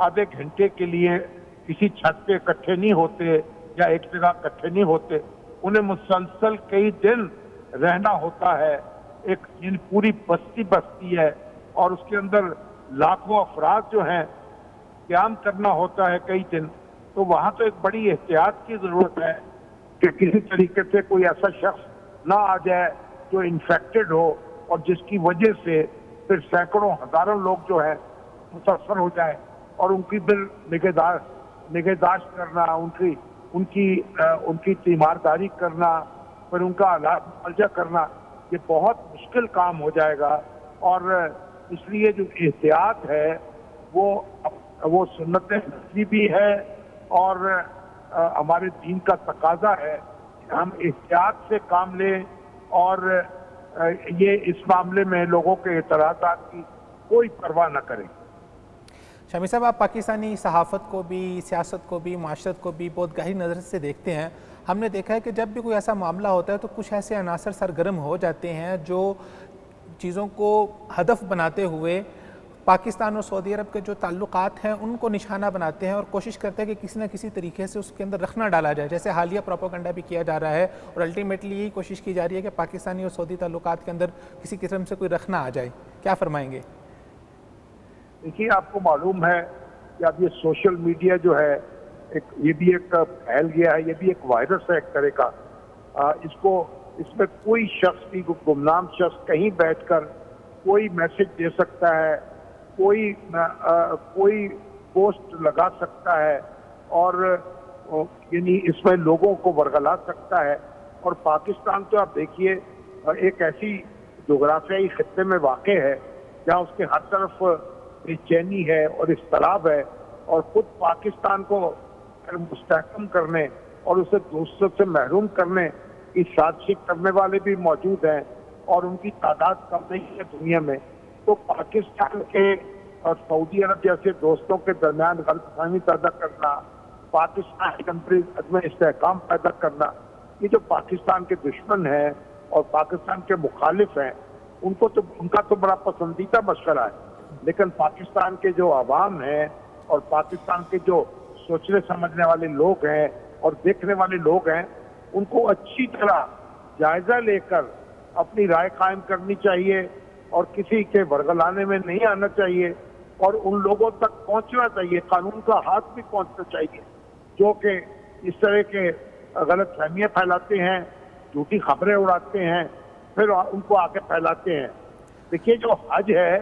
آدھے گھنٹے کے لیے کسی چھت پہ اکٹھے نہیں ہوتے یا ایک جگہ اکٹھے نہیں ہوتے، انہیں مسلسل کئی دن رہنا ہوتا ہے، ایک پوری بستی ہے، اور اس کے اندر لاکھوں افراد جو ہیں قیام کرنا ہوتا ہے کئی دن۔ تو وہاں تو ایک بڑی احتیاط کی ضرورت ہے کہ کسی طریقے سے کوئی ایسا شخص نہ آ جائے جو انفیکٹڈ ہو اور جس کی وجہ سے پھر سینکڑوں ہزاروں لوگ جو ہیں متاثر ہو جائیں، اور ان کی پھر نگہداشت کرنا، ان کی تیمارداری کرنا، پھر ان کا علاج معالجہ کرنا، یہ بہت مشکل کام ہو جائے گا۔ اور اس لیے جو احتیاط ہے وہ وہ سنت نبوی بھی ہے اور ہمارے دین کا تقاضا ہے کہ ہم احتیاط سے کام لیں اور یہ اس معاملے میں لوگوں کے اعتراضات کی کوئی پرواہ نہ کریں۔ شامی صاحب، آپ پاکستانی صحافت کو بھی، سیاست کو بھی، معاشرت کو بھی بہت گہری نظر سے دیکھتے ہیں۔ ہم نے دیکھا ہے کہ جب بھی کوئی ایسا معاملہ ہوتا ہے تو کچھ ایسے عناصر سرگرم ہو جاتے ہیں جو چیزوں کو ہدف بناتے ہوئے پاکستان اور سعودی عرب کے جو تعلقات ہیں ان کو نشانہ بناتے ہیں اور کوشش کرتے ہیں کہ کسی نہ کسی طریقے سے اس کے اندر رخنہ ڈالا جائے، جیسے حالیہ پروپیگنڈا بھی کیا جا رہا ہے اور الٹیمیٹلی یہی کوشش کی جا رہی ہے کہ پاکستانی اور سعودی تعلقات کے اندر کسی قسم سے کوئی رخنہ آ جائے۔ کیا فرمائیں گے؟ دیکھیے، آپ کو معلوم ہے کہ اب یہ سوشل میڈیا جو ہے یہ بھی ایک پھیل گیا ہے، یہ بھی ایک وائرس ہے ایک طرح کا۔ اس میں کوئی شخص بھی، گمنام شخص کہیں بیٹھ کر کوئی میسج دے سکتا ہے، کوئی پوسٹ لگا سکتا ہے اور یعنی اس میں لوگوں کو ورگلا سکتا ہے۔ اور پاکستان تو آپ دیکھیے ایک ایسی جغرافیائی خطے میں واقع ہے جہاں اس کے ہر طرف بے چینی ہے اور اضطراب ہے، اور خود پاکستان کو مستحکم کرنے اور اسے دوستوں سے محروم کرنے کی سازشیں کرنے والے بھی موجود ہیں اور ان کی تعداد کم نہیں ہے دنیا میں۔ تو پاکستان کے اور سعودی عرب جیسے دوستوں کے درمیان غلط فہمی پیدا کرنا، پاکستان کے اندر عدم استحکام پیدا کرنا، یہ جو پاکستان کے دشمن ہیں اور پاکستان کے مخالف ہیں ان کا تو بڑا پسندیدہ مشغلہ ہے۔ لیکن پاکستان کے جو عوام ہیں اور پاکستان کے جو سوچنے سمجھنے والے لوگ ہیں اور دیکھنے والے لوگ ہیں، ان کو اچھی طرح جائزہ لے کر اپنی رائے قائم کرنی چاہیے اور کسی کے ورگلانے میں نہیں آنا چاہیے، اور ان لوگوں تک پہنچنا چاہیے، قانون کا ہاتھ بھی پہنچنا چاہیے جو کہ اس طرح کے غلط فہمیاں پھیلاتے ہیں، جھوٹی خبریں اڑاتے ہیں، پھر ان کو آگے پھیلاتے ہیں۔ دیکھیے، جو حج ہے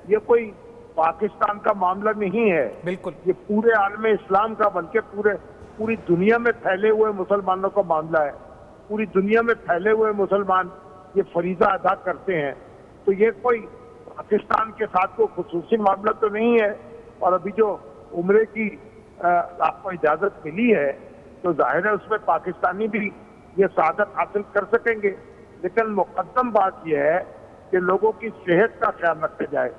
یہ کوئی پاکستان کا معاملہ نہیں ہے، بالکل یہ پورے عالم اسلام کا بلکہ پوری دنیا میں پھیلے ہوئے مسلمانوں کا معاملہ ہے۔ پوری دنیا میں پھیلے ہوئے مسلمان یہ فریضہ ادا کرتے ہیں، تو یہ کوئی پاکستان کے ساتھ کوئی خصوصی معاملہ تو نہیں ہے۔ اور ابھی جو عمرے کی آپ کو اجازت ملی ہے تو ظاہر ہے اس میں پاکستانی بھی یہ سعادت حاصل کر سکیں گے، لیکن مقدم بات یہ ہے کہ لوگوں کی صحت کا خیال رکھا جائے۔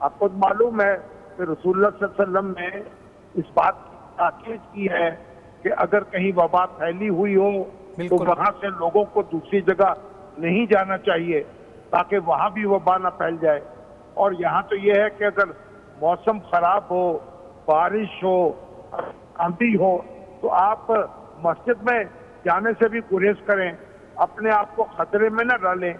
آپ کو معلوم ہے کہ رسول اللہ صلی اللہ علیہ وسلم نے اس بات کی تاکید کی ہے کہ اگر کہیں وبا پھیلی ہوئی ہو تو وہاں سے لوگوں کو دوسری جگہ نہیں جانا چاہیے تاکہ وہاں بھی وبا نہ پھیل جائے۔ اور یہاں تو یہ ہے کہ اگر موسم خراب ہو، بارش ہو، آندھی ہو تو آپ مسجد میں جانے سے بھی گریز کریں، اپنے آپ کو خطرے میں نہ ڈالیں۔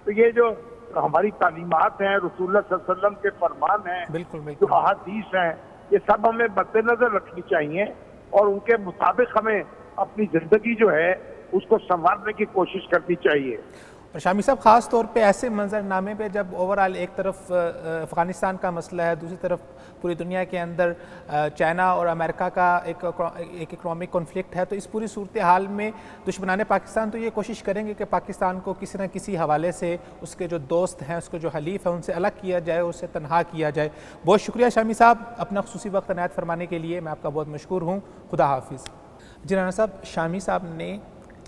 تو یہ جو ہماری تعلیمات ہیں، رسول اللہ صلی اللہ علیہ وسلم کے فرمان ہیں، جو احادیث ہیں، یہ سب ہمیں مد نظر رکھنی چاہیے اور ان کے مطابق ہمیں اپنی زندگی جو ہے اس کو سنوارنے کی کوشش کرنی چاہیے۔ اور شامی صاحب، خاص طور پہ ایسے منظر نامے پہ جب اوورآل ایک طرف افغانستان کا مسئلہ ہے، دوسری طرف پوری دنیا کے اندر چائنا اور امریکہ کا ایک اکنامک کنفلکٹ ہے، تو اس پوری صورتحال میں دشمنان پاکستان تو یہ کوشش کریں گے کہ پاکستان کو کسی نہ کسی حوالے سے اس کے جو دوست ہیں، اس کے جو حلیف ہیں، ان سے الگ کیا جائے، اس سے تنہا کیا جائے۔ بہت شکریہ شامی صاحب اپنا خصوصی وقت عنایت فرمانے کے لیے، میں آپ کا بہت مشکور ہوں۔ خدا حافظ۔ جی رانا صاحب، شامی صاحب نے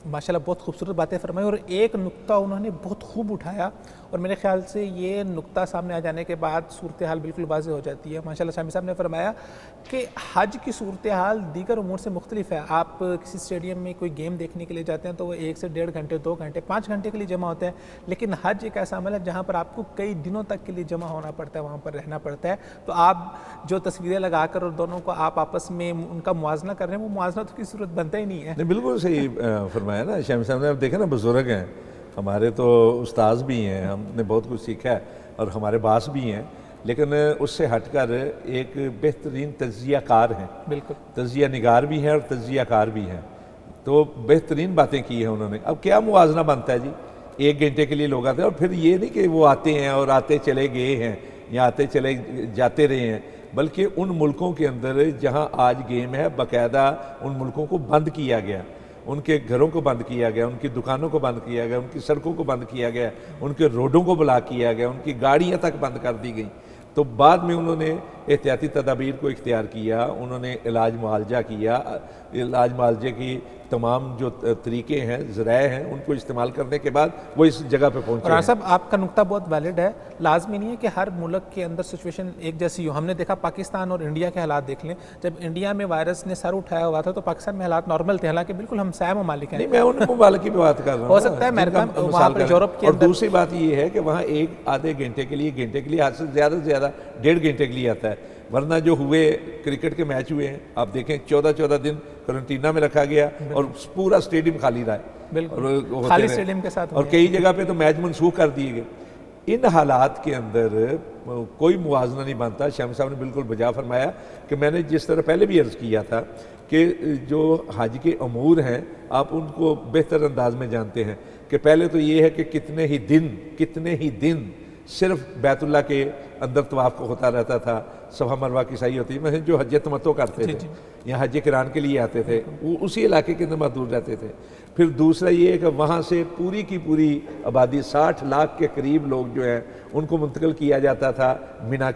ماشاءاللہ بہت خوبصورت باتیں فرمائی اور ایک نقطہ انہوں نے بہت خوب اٹھایا، اور میرے خیال سے یہ نقطہ سامنے آ جانے کے بعد صورتحال بالکل واضح ہو جاتی ہے۔ ماشاءاللہ شامی صاحب نے فرمایا کہ حج کی صورتحال دیگر امور سے مختلف ہے۔ آپ کسی اسٹیڈیم میں کوئی گیم دیکھنے کے لیے جاتے ہیں تو وہ 1 سے 1.5 گھنٹے، 2 گھنٹے، 5 گھنٹے کے لیے جمع ہوتے ہیں، لیکن حج ایک ایسا عمل ہے جہاں پر آپ کو کئی دنوں تک کے لیے جمع ہونا پڑتا ہے، وہاں پر رہنا پڑتا ہے۔ تو آپ جو تصویریں لگا کر اور دونوں کو آپ آپس میں ان کا موازنہ کر رہے ہیں، وہ موازنہ تو کی صورت بنتا ہی نہیں ہے۔ نہیں، بالکل صحیح فرمایا نا شامی صاحب نے۔ اب دیکھیں نا، بزرگ ہیں ہمارے، تو استاذ بھی ہیں، ہم نے بہت کچھ سیکھا ہے اور ہمارے باس بھی ہیں، لیکن اس سے ہٹ کر ایک بہترین تجزیہ کار ہیں، بالکل تجزیہ نگار بھی ہیں اور تجزیہ کار بھی ہیں، تو بہترین باتیں کی ہیں انہوں نے۔ اب کیا موازنہ بنتا ہے جی؟ 1 گھنٹے کے لیے لوگ آتے ہیں، اور پھر یہ نہیں کہ وہ آتے ہیں اور آتے چلے گئے ہیں یا آتے چلے جاتے رہے ہیں، بلکہ ان ملکوں کے اندر جہاں آج گیم ہے، باقاعدہ ان ملکوں کو بند کیا گیا، ان کے گھروں کو بند کیا گیا، ان کی دکانوں کو بند کیا گیا، ان کی سڑکوں کو بند کیا گیا، ان کے روڈوں کو بلاک کیا گیا، ان کی گاڑیاں تک بند کر دی گئیں۔ تو بعد میں انہوں نے احتیاطی تدابیر کو اختیار کیا، انہوں نے علاج معالجہ کیا، علاج معالجے کی تمام جو طریقے ہیں، ذرائع ہیں، ان کو استعمال کرنے کے بعد وہ اس جگہ پہ پہنچے اور ہیں۔ صاحب آپ کا نقطہ بہت ویلڈ ہے، لازمی نہیں ہے کہ ہر ملک کے اندر سچویشن ایک جیسی ہو۔ ہم نے دیکھا پاکستان اور انڈیا کے حالات دیکھ لیں، جب انڈیا میں وائرس نے سر اٹھایا ہوا تھا تو پاکستان میں حالات نارمل تھے، حالانکہ بالکل ہم سائے ممالک ہیں۔ نہیں، میں ان ممالک کی بات کر رہا ہوں، ہو سکتا ہے امریکہ وہاں پر یورپ کے اور اندر، دوسری بات یہ ہے کہ وہاں ایک آدھے گھنٹے کے لیے حد سے زیادہ 1.5 گھنٹے کے لیے آتا ہے، ورنہ جو ہوئے کرکٹ کے میچ ہوئے ہیں آپ دیکھیں 14 دن کرنٹینا میں رکھا گیا اور پورا اسٹیڈیم خالی رہا ہے، بالکل خالی اسٹیڈیم کے ساتھ، اور کئی جگہ پہ تو میچ منسوخ کر دیے گئے۔ ان حالات کے اندر کوئی موازنہ نہیں بنتا۔ شامی صاحب نے بالکل بجا فرمایا کہ میں نے جس طرح پہلے بھی عرض کیا تھا کہ جو حج کے امور ہیں آپ ان کو بہتر انداز میں جانتے ہیں کہ پہلے تو یہ ہے کہ کتنے ہی دن صرف بیت اللہ کے اندر طواف ہوتا رہتا تھا، صفا مروہ کی سعی ہوتی ہے، جو حج تمتع کرتے تھے یا حج قران کے لیے آتے تھے وہ اسی علاقے کے اندر محدود رہتے تھے۔ پھر دوسرا یہ ہے کہ وہاں سے پوری کی پوری آبادی 60 لاکھ کے قریب لوگ جو ہیں ان کو منتقل کیا جاتا تھا مینا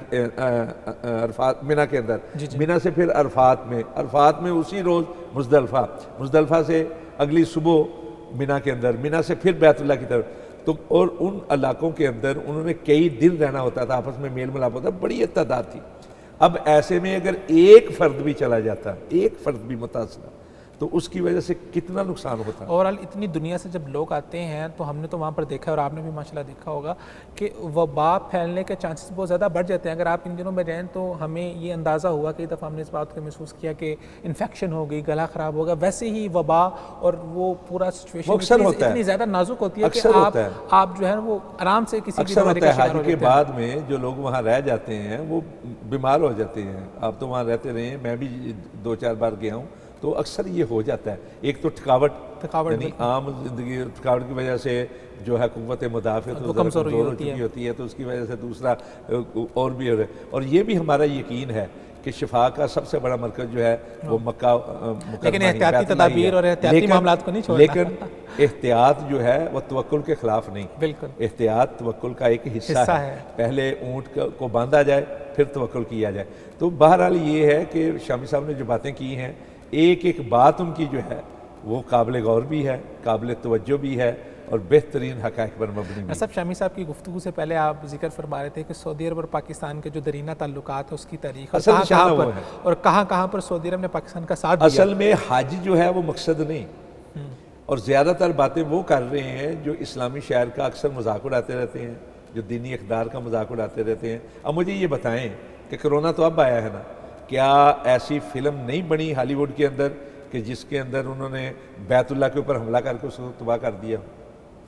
کے اندر، مینا سے پھر عرفات میں اسی روز مزدلفہ سے اگلی صبح مینا کے اندر، مینا سے پھر بیت اللہ کی طرف، تو اور ان علاقوں کے اندر انہوں نے کئی دن رہنا ہوتا تھا، آپس میں میل ملاپ ہوتا، بڑی تعداد تھی۔ اب ایسے میں اگر ایک فرد بھی چلا جاتا، ایک فرد بھی متاثر، تو اس کی وجہ سے کتنا نقصان ہوتا ہے۔ اوورآل اتنی دنیا سے جب لوگ آتے ہیں تو ہم نے تو وہاں پر دیکھا اور آپ نے بھی ماشاءاللہ دیکھا ہوگا کہ وبا پھیلنے کے چانسز بہت زیادہ بڑھ جاتے ہیں۔ اگر آپ ان دنوں میں رہیں تو ہمیں یہ اندازہ ہوا، کئی دفعہ ہم نے اس بات کو محسوس کیا کہ انفیکشن ہو گئی، گلا خراب ہوگا، ویسے ہی وبا اور وہ پورا سچویشن اتنی زیادہ نازک ہوتی ہے کہ آپ جو ہے وہ آرام سے کسی بھی بیماری کا شکار ہو جاتے ہیں۔ حج کے بعد میں جو لوگ وہاں رہ جاتے ہیں وہ بیمار ہو جاتے ہیں۔ آپ تو وہاں رہتے رہے ہیں، میں بھی 2-4 بار گیا ہوں، تو اکثر یہ ہو جاتا ہے۔ ایک تو تھکاوٹ یعنی عام زندگی تھکاوٹ کی وجہ سے جو ہے قوت مدافعت کمزور ہو چکی ہوتی ہے، تو اس کی وجہ سے دوسرا اور بھی ہو رہا ہے۔ اور یہ بھی ہمارا یقین ہے کہ شفا کا سب سے بڑا مرکز جو ہے وہ مکہ مکرمہ، لیکن احتیاطی تدابیر اور احتیاطی معاملات کو نہیں چھوڑنا، لیکن احتیاط جو ہے وہ توکل کے خلاف نہیں، بالکل احتیاط توکل کا ایک حصہ ہے۔ پہلے اونٹ کو باندھا جائے پھر توکل کیا جائے۔ تو بہرحال یہ ہے کہ شامی صاحب نے جو باتیں کی ہیں، ایک بات ان کی جو ہے وہ قابل غور بھی ہے، قابل توجہ بھی ہے اور بہترین حقائق پر مبنی بھی۔ صاحب شامی صاحب کی گفتگو سے پہلے آپ ذکر فرما رہے تھے کہ سعودی عرب اور پاکستان کے جو درینہ تعلقات ہیں اس کی تاریخ اور کہاں پر سعودی عرب نے پاکستان کا ساتھ دیا۔ اصل میں حج جو ہے وہ مقصد نہیں، اور زیادہ تر باتیں وہ کر رہے ہیں جو اسلامی شہر کا اکثر مذاق اڑاتے رہتے ہیں، جو دینی اقدار کا مذاق اڑاتے رہتے ہیں۔ اب مجھے یہ بتائیں کہ کرونا تو اب آیا ہے نا، کیا ایسی فلم نہیں بنی ہالی ووڈ کے اندر کہ جس کے اندر انہوں نے بیت اللہ کے اوپر حملہ کر کے اس کو تباہ کر دیا؟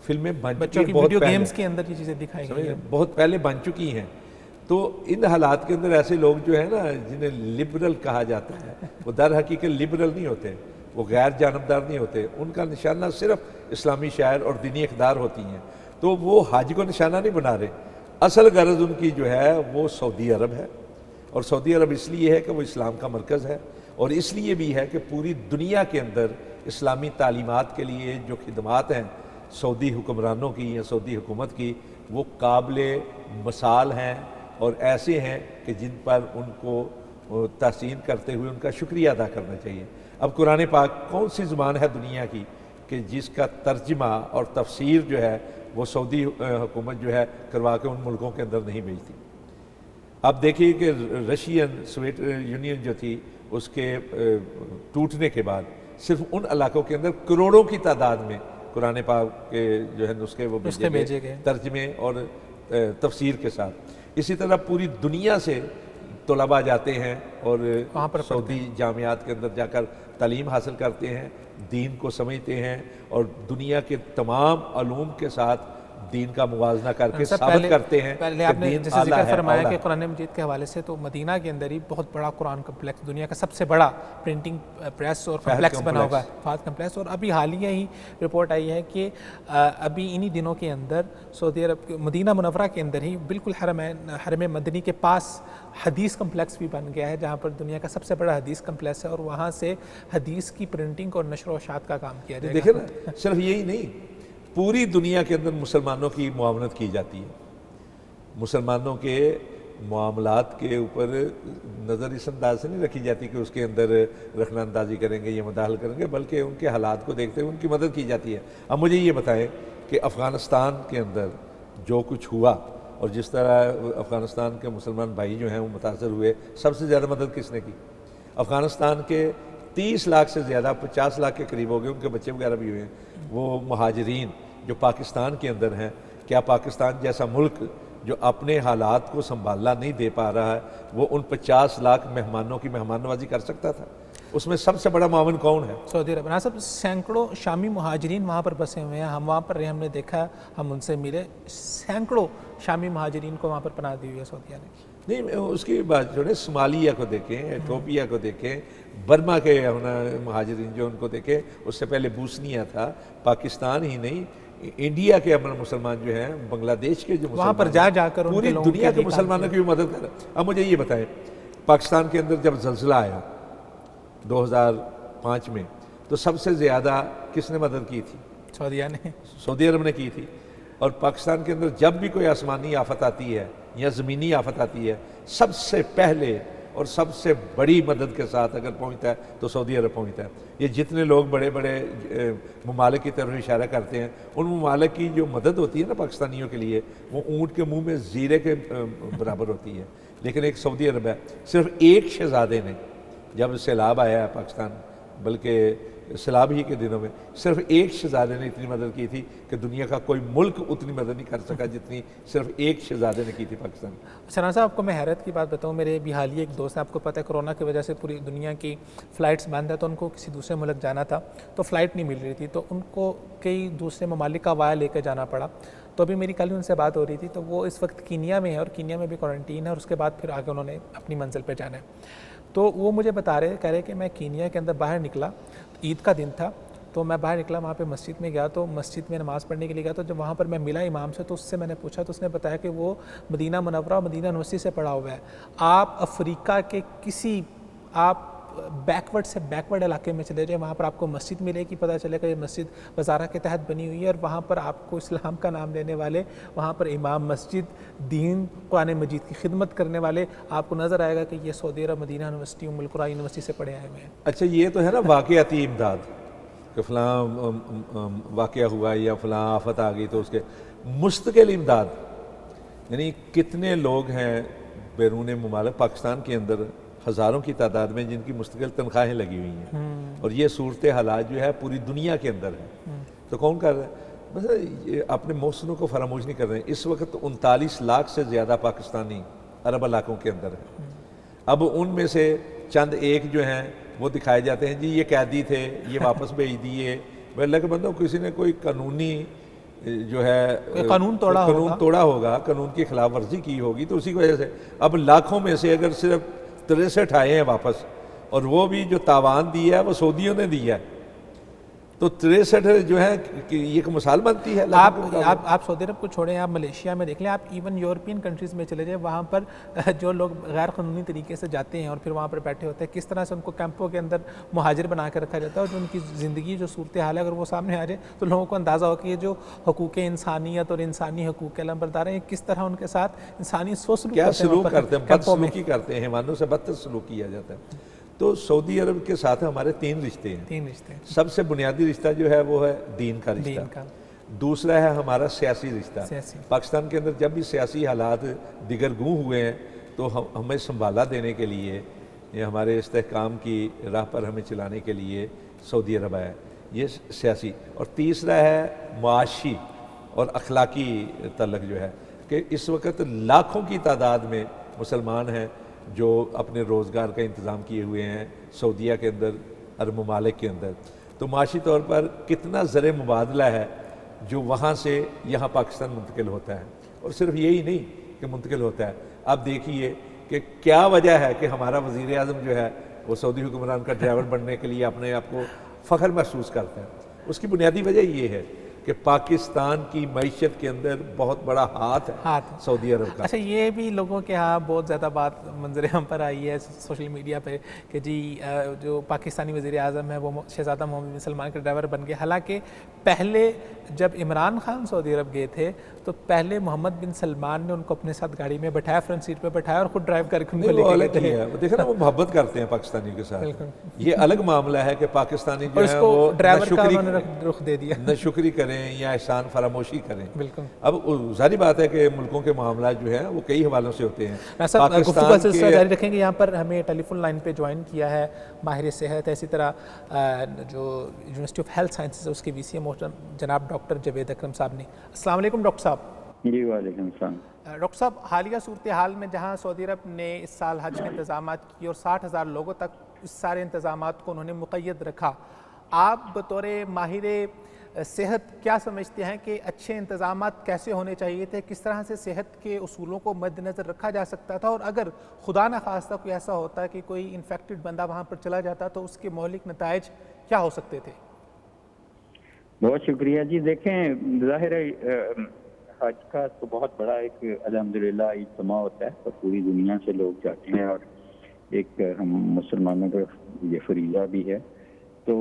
فلمیں بن چکی ہیں، بہت پہلے گیمز کے اندر یہ چیزیں دکھائی گئی ہیں، بہت پہلے بن چکی ہیں۔ تو ان حالات کے اندر ایسے لوگ جو ہیں نا جنہیں لبرل کہا جاتا ہے، وہ در حقیقت لبرل نہیں ہوتے، وہ غیر جانبدار نہیں ہوتے، ان کا نشانہ صرف اسلامی شاعر اور دینی اقدار ہوتی ہیں، تو وہ حج کو نشانہ نہیں بنا رہے۔ اصل غرض ان کی جو ہے وہ سعودی عرب ہے، اور سعودی عرب اس لیے ہے کہ وہ اسلام کا مرکز ہے، اور اس لیے بھی ہے کہ پوری دنیا کے اندر اسلامی تعلیمات کے لیے جو خدمات ہیں سعودی حکمرانوں کی یا سعودی حکومت کی، وہ قابل مثال ہیں اور ایسے ہیں کہ جن پر ان کو تحسین کرتے ہوئے ان کا شکریہ ادا کرنا چاہیے۔ اب قرآن پاک کون سی زبان ہے دنیا کی کہ جس کا ترجمہ اور تفسیر جو ہے وہ سعودی حکومت جو ہے کروا کے ان ملکوں کے اندر نہیں بھیجتی؟ اب دیکھیے کہ رشین سوویت یونین جو تھی اس کے ٹوٹنے کے بعد صرف ان علاقوں کے اندر کروڑوں کی تعداد میں قرآن پاک کے جو ہے نسخے وہ بھیجے گئے ترجمے اور تفسیر کے ساتھ۔ اسی طرح پوری دنیا سے طلباء جاتے ہیں اور وہاں پر سعودی جامعات کے اندر جا کر تعلیم حاصل کرتے ہیں، دین کو سمجھتے ہیں اور دنیا کے تمام علوم کے ساتھ دین کا موازنہ کر کے ثابت کرتے ہیں۔ پہلے آپ نے جیسے ذکر فرمایا کہ قرآن مجید کے حوالے سے تو مدینہ کے اندر ہی بہت بڑا قرآن کمپلیکس، دنیا کا سب سے بڑا پرنٹنگ پریس اور کمپلیکس بنا ہوا ہے، فہد کمپلیکس۔ اور ابھی حالیہ ہی رپورٹ آئی ہے کہ ابھی انہی دنوں کے اندر سعودی عرب مدینہ منورہ کے اندر ہی بالکل حرم مدنی کے پاس حدیث کمپلیکس بھی بن گیا ہے، جہاں پر دنیا کا سب سے بڑا حدیث کمپلیکس ہے، اور وہاں سے حدیث کی پرنٹنگ اور نشر و اشاعت کا کام کیا جائے گا۔ دیکھیں نا، صرف یہی نہیں، پوری دنیا کے اندر مسلمانوں کی معاونت کی جاتی ہے، مسلمانوں کے معاملات کے اوپر نظر اس انداز سے نہیں رکھی جاتی کہ اس کے اندر رخنہ اندازی کریں گے یا مداخل کریں گے، بلکہ ان کے حالات کو دیکھتے ہوئے ان کی مدد کی جاتی ہے۔ اب مجھے یہ بتائیں کہ افغانستان کے اندر جو کچھ ہوا اور جس طرح افغانستان کے مسلمان بھائی جو ہیں وہ متاثر ہوئے، سب سے زیادہ مدد کس نے کی؟ افغانستان کے 30 لاکھ سے زیادہ، 50 لاکھ کے قریب ہو گئے، ان کے بچے وغیرہ بھی ہوئے ہیں، وہ مہاجرین جو پاکستان کے اندر ہیں۔ کیا پاکستان جیسا ملک جو اپنے حالات کو سنبھالنا نہیں دے پا رہا ہے، وہ ان 50 لاکھ مہمانوں کی مہمان نوازی کر سکتا تھا؟ اس میں سب سے بڑا معاون کون ہے؟ سعودی عرب۔ صاحب سینکڑوں شامی مہاجرین وہاں پر بسے ہوئے ہیں، ہم وہاں پر رہے، ہم نے دیکھا، ہم ان سے ملے، سینکڑوں شامی مہاجرین کو وہاں پر پناہ دی ہوئی ہے سعودیہ نے۔ نہیں، اس کی بات چھوڑیں، صومالیہ کو دیکھیں، ایتھوپیا کو دیکھیں، برما کے مہاجرین جو ان کو دیکھیں، اس سے پہلے بوسنیا تھا، پاکستان ہی نہیں، انڈیا کے اپنے مسلمان جو ہیں، بنگلہ دیش کے جو وہاں پر جا کر ان کے پوری لوگوں دنیا کے کے مسلمانوں کی مدد کر۔ اب مجھے یہ بتائیں، پاکستان کے اندر جب زلزلہ آیا 2005 میں، تو سب سے زیادہ کس نے مدد کی تھی؟ سعودیہ نے، سعودی عرب نے کی تھی۔ اور پاکستان کے اندر جب بھی کوئی آسمانی آفت آتی ہے یا زمینی آفت آتی ہے، سب سے پہلے اور سب سے بڑی مدد کے ساتھ اگر پہنچتا ہے تو سعودی عرب پہنچتا ہے۔ یہ جتنے لوگ بڑے بڑے ممالک کی طرف اشارہ کرتے ہیں، ان ممالک کی جو مدد ہوتی ہے نا پاکستانیوں کے لیے، وہ اونٹ کے منہ میں زیرے کے برابر ہوتی ہے۔ لیکن ایک سعودی عرب ہے، صرف ایک شہزادے نے، جب سیلاب آیا ہے پاکستان، بلکہ سیلاب ہی کے دنوں میں، صرف ایک شہزادے نے اتنی مدد کی تھی کہ دنیا کا کوئی ملک اتنی مدد نہیں کر سکا جتنی صرف ایک شہزادے نے کی تھی پاکستان۔ سنا صاحب، آپ کو میں حیرت کی بات بتاؤں، میرے بھی حالیہ ایک دوست ہے، آپ کو پتہ ہے کرونا کی وجہ سے پوری دنیا کی فلائٹس بند ہے، تو ان کو کسی دوسرے ملک جانا تھا تو فلائٹ نہیں مل رہی تھی، تو ان کو کئی دوسرے ممالک کا وایا لے کے جانا پڑا۔ تو ابھی میری کل ان سے بات ہو رہی تھی، تو وہ اس وقت کینیا میں ہے اور کینیا میں بھی کوارنٹین ہے، اور اس کے بعد پھر آگے انہوں نے اپنی منزل پہ جانا ہے۔ تو وہ مجھے بتا رہے، کہہ رہے کہ میں کینیا کے اندر باہر نکلا، عید کا دن تھا، تو میں باہر نکلا، وہاں پہ مسجد میں گیا، تو مسجد میں نماز پڑھنے کے لیے گیا، تو جب وہاں پر میں ملا امام سے، تو اس سے میں نے پوچھا، تو اس نے بتایا کہ وہ مدینہ منورہ اور مدینہ یونیورسٹی سے پڑھا ہوا ہے۔ آپ افریقہ کے کسی آپ بیکورڈ سے بیکورڈ علاقے میں چلے جائیں، وہاں پر آپ کو مسجد ملے گی، پتہ چلے گا یہ مسجد وزارہ کے تحت بنی ہوئی ہے، اور وہاں پر آپ کو اسلام کا نام لینے والے، وہاں پر امام مسجد، دین، قرآن مجید کی خدمت کرنے والے آپ کو نظر آئے گا کہ یہ سعودی عرب مدینہ یونیورسٹی، ام القریٰ یونیورسٹی سے پڑھے آئے ہوئے ہیں۔ اچھا، یہ تو ہے نا واقعاتی امداد، کہ فلاں واقعہ ہوا یا فلاں آفت آ گئی تو اس کے مستقل امداد، یعنی کتنے لوگ ہیں بیرون ممالک، پاکستان کے اندر ہزاروں کی تعداد میں جن کی مستقل تنخواہیں لگی ہوئی ہیں، اور یہ صورت حالات جو ہے پوری دنیا کے اندر ہے، تو کون کر رہا ہے؟ بس اپنے محسنوں کو فراموش نہیں کر رہے ہیں۔ اس وقت 39 لاکھ سے زیادہ پاکستانی عرب علاقوں کے اندر ہیں۔ اب ان میں سے چند ایک جو ہیں وہ دکھائے جاتے ہیں، جی یہ قیدی تھے، یہ واپس بھیج دیے، اللہ کے بندوں، کسی نے کوئی قانونی جو ہے قانون توڑا ہوگا، قانون کی خلاف ورزی کی ہوگی، تو اسی کی وجہ سے اب لاکھوں میں سے اگر صرف 63 آئے ہیں واپس، اور وہ بھی جو تاوان دیا ہے وہ سعودیوں نے دیا ہے، تو 63 جو ہے کہ یہ ایک مثال بنتی ہے۔ آپ سعودی عرب کو چھوڑیں، آپ ملیشیا میں دیکھ لیں، آپ ایون یورپین کنٹریز میں چلے جائیں، وہاں پر جو لوگ غیر قانونی طریقے سے جاتے ہیں اور پھر وہاں پر بیٹھے ہوتے ہیں، کس طرح سے ان کو کیمپوں کے اندر مہاجر بنا کے رکھا جاتا ہے، اور جو ان کی زندگی جو صورتحال ہے اگر وہ سامنے آ جائے تو لوگوں کو اندازہ ہو کہ یہ جو حقوق انسانیت اور انسانی حقوق کے علمبردار ہیں، کس طرح ان کے ساتھ انسانی سلوک کرتے ہیں، بد سلوکی کرتے ہیں، حیوانوں سے بدتر سلوک کیا جاتا ہے۔ تو سعودی عرب کے ساتھ ہمارے 3 رشتے ہیں۔ سب سے بنیادی رشتہ جو ہے وہ ہے دین کا رشتہ، دوسرا ہے ہمارا سیاسی رشتہ۔ پاکستان کے اندر جب بھی سیاسی حالات دیگر گوں ہوئے ہیں تو ہمیں سنبھالا دینے کے لیے، یہ ہمارے استحکام کی راہ پر ہمیں چلانے کے لیے سعودی عرب ہے، یہ سیاسی۔ اور تیسرا ہے معاشی اور اخلاقی تعلق جو ہے، کہ اس وقت لاکھوں کی تعداد میں مسلمان ہیں جو اپنے روزگار کا انتظام کیے ہوئے ہیں سعودیہ کے اندر، عرب ممالک کے اندر، تو معاشی طور پر کتنا زر مبادلہ ہے جو وہاں سے یہاں پاکستان منتقل ہوتا ہے۔ اور صرف یہی نہیں کہ منتقل ہوتا ہے، آپ دیکھیے کہ کیا وجہ ہے کہ ہمارا وزیر اعظم جو ہے وہ سعودی حکمران کا ڈرائیور بننے کے لیے اپنے آپ کو فخر محسوس کرتا ہے۔ اس کی بنیادی وجہ یہ ہے کہ پاکستان کی معیشت کے اندر بہت بڑا ہاتھ ہے سعودی عرب کا۔ اچھا، یہ بھی لوگوں کے ہاں بہت زیادہ بات منظر عام پر آئی ہے سوشل میڈیا پہ کہ جی جو پاکستانی وزیر اعظم ہے وہ شہزادہ محمد بن سلمان کے ڈرائیور بن گئے، حالانکہ پہلے جب عمران خان سعودی عرب گئے تھے تو پہلے محمد بن سلمان نے ان کو اپنے ساتھ گاڑی میں بٹھایا، فرنٹ سیٹ پہ بٹھایا اور خود ڈرائیو کر کے ان کو لے کے گئے تھے۔ دیکھیں نا، وہ محبت کرتے ہیں پاکستانیوں کے ساتھ۔ یہ الگ معاملہ ہے کہ پاکستانی جو ہے وہ رخ دے دیا، نہ شکری کریں یا احسان فراموشی کریں۔ بالکل، اب ظاہری بات ہے کہ ملکوں کے معاملات جو ہیں وہ کئی حوالوں سے ہوتے ہیں۔ گفتگو کا سلسلہ جاری رکھیں گے۔ یہاں پر ہمیں ٹیلی فون لائن پہ جوائن کیا ہے ماہر صحت ہے، اسی طرح جو یونیورسٹی آف ہیلتھ سائنسز ہے اس کے VC محترم جناب ڈاکٹر جاوید اکرم صاحب نے۔ السلام علیکم ڈاکٹر صاحب۔ جی وعلیکم السلام۔ ڈاکٹر صاحب، حالیہ صورتحال میں جہاں سعودی عرب نے اس سال حج کے انتظامات کیے اور 60,000 لوگوں تک اس سارے انتظامات کو انہوں نے مقید رکھا، آپ بطور ماہر صحت کیا سمجھتے ہیں کہ اچھے انتظامات کیسے ہونے چاہیے تھے؟ کس طرح سے صحت کے اصولوں کو مد نظر رکھا جا سکتا تھا؟ اور اگر خدا نخواستہ کوئی ایسا ہوتا کہ کوئی انفیکٹڈ بندہ وہاں پر چلا جاتا تو اس کے مہلک نتائج کیا ہو سکتے تھے؟ بہت شکریہ جی۔ دیکھیں، ظاہر ہے حج کا تو بہت بڑا ایک الحمدللہ اجتماع ہوتا ہے اور پوری دنیا سے لوگ جاتے ہیں، اور ایک ہم مسلمانوں کا یہ فریضہ بھی ہے۔ تو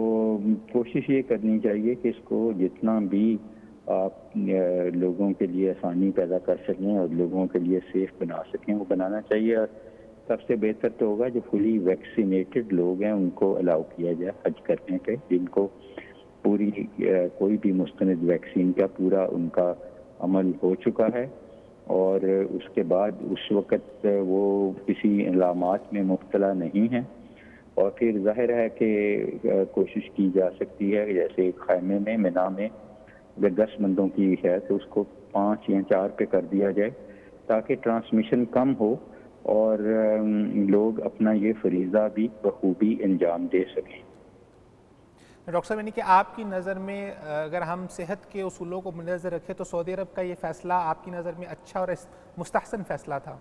کوشش یہ کرنی چاہیے کہ اس کو جتنا بھی آپ لوگوں کے لیے آسانی پیدا کر سکیں اور لوگوں کے لیے سیف بنا سکیں وہ بنانا چاہیے۔ اور سب سے بہتر تو ہوگا جو فلی ویکسینیٹڈ لوگ ہیں ان کو الاؤ کیا جائے حج کرنے کے، جن کو پوری کوئی بھی مستند ویکسین کا پورا ان کا عمل ہو چکا ہے، اور اس کے بعد اس وقت وہ کسی علامات میں مبتلا نہیں ہیں۔ اور پھر ظاہر ہے کہ کوشش کی جا سکتی ہے جیسے ایک خیمے میں منا میں اگر 10 بندوں کی ہے تو اس کو 5 یا 4 پہ کر دیا جائے تاکہ ٹرانسمیشن کم ہو اور لوگ اپنا یہ فریضہ بھی بخوبی انجام دے سکیں۔ ڈاکٹر صاحب، یعنی کہ آپ کی نظر میں اگر ہم صحت کے اصولوں کو ملحوظ رکھیں تو سعودی عرب کا یہ فیصلہ آپ کی نظر میں اچھا اور مستحسن فیصلہ تھا؟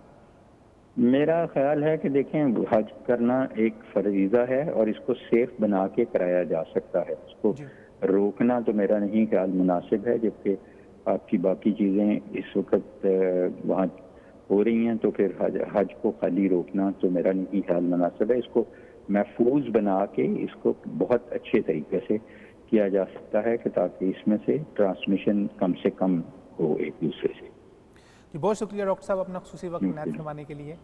میرا خیال ہے کہ دیکھیں، حج کرنا ایک فریضہ ہے اور اس کو سیف بنا کے کرایا جا سکتا ہے، اس کو روکنا تو میرا نہیں خیال مناسب ہے، جبکہ آپ کی باقی چیزیں اس وقت وہاں ہو رہی ہیں، تو پھر حج کو خالی روکنا تو میرا نہیں خیال مناسب ہے۔ اس کو محفوظ بنا کے اس کو بہت اچھے طریقے سے کیا جا سکتا ہے کہ تاکہ اس میں سے ٹرانسمیشن کم سے کم ہو ایک دوسرے سے۔ جی بہت شکریہ ڈاکٹر صاحب اپنا خصوصی وقت عنایت فرمانے کے لیے،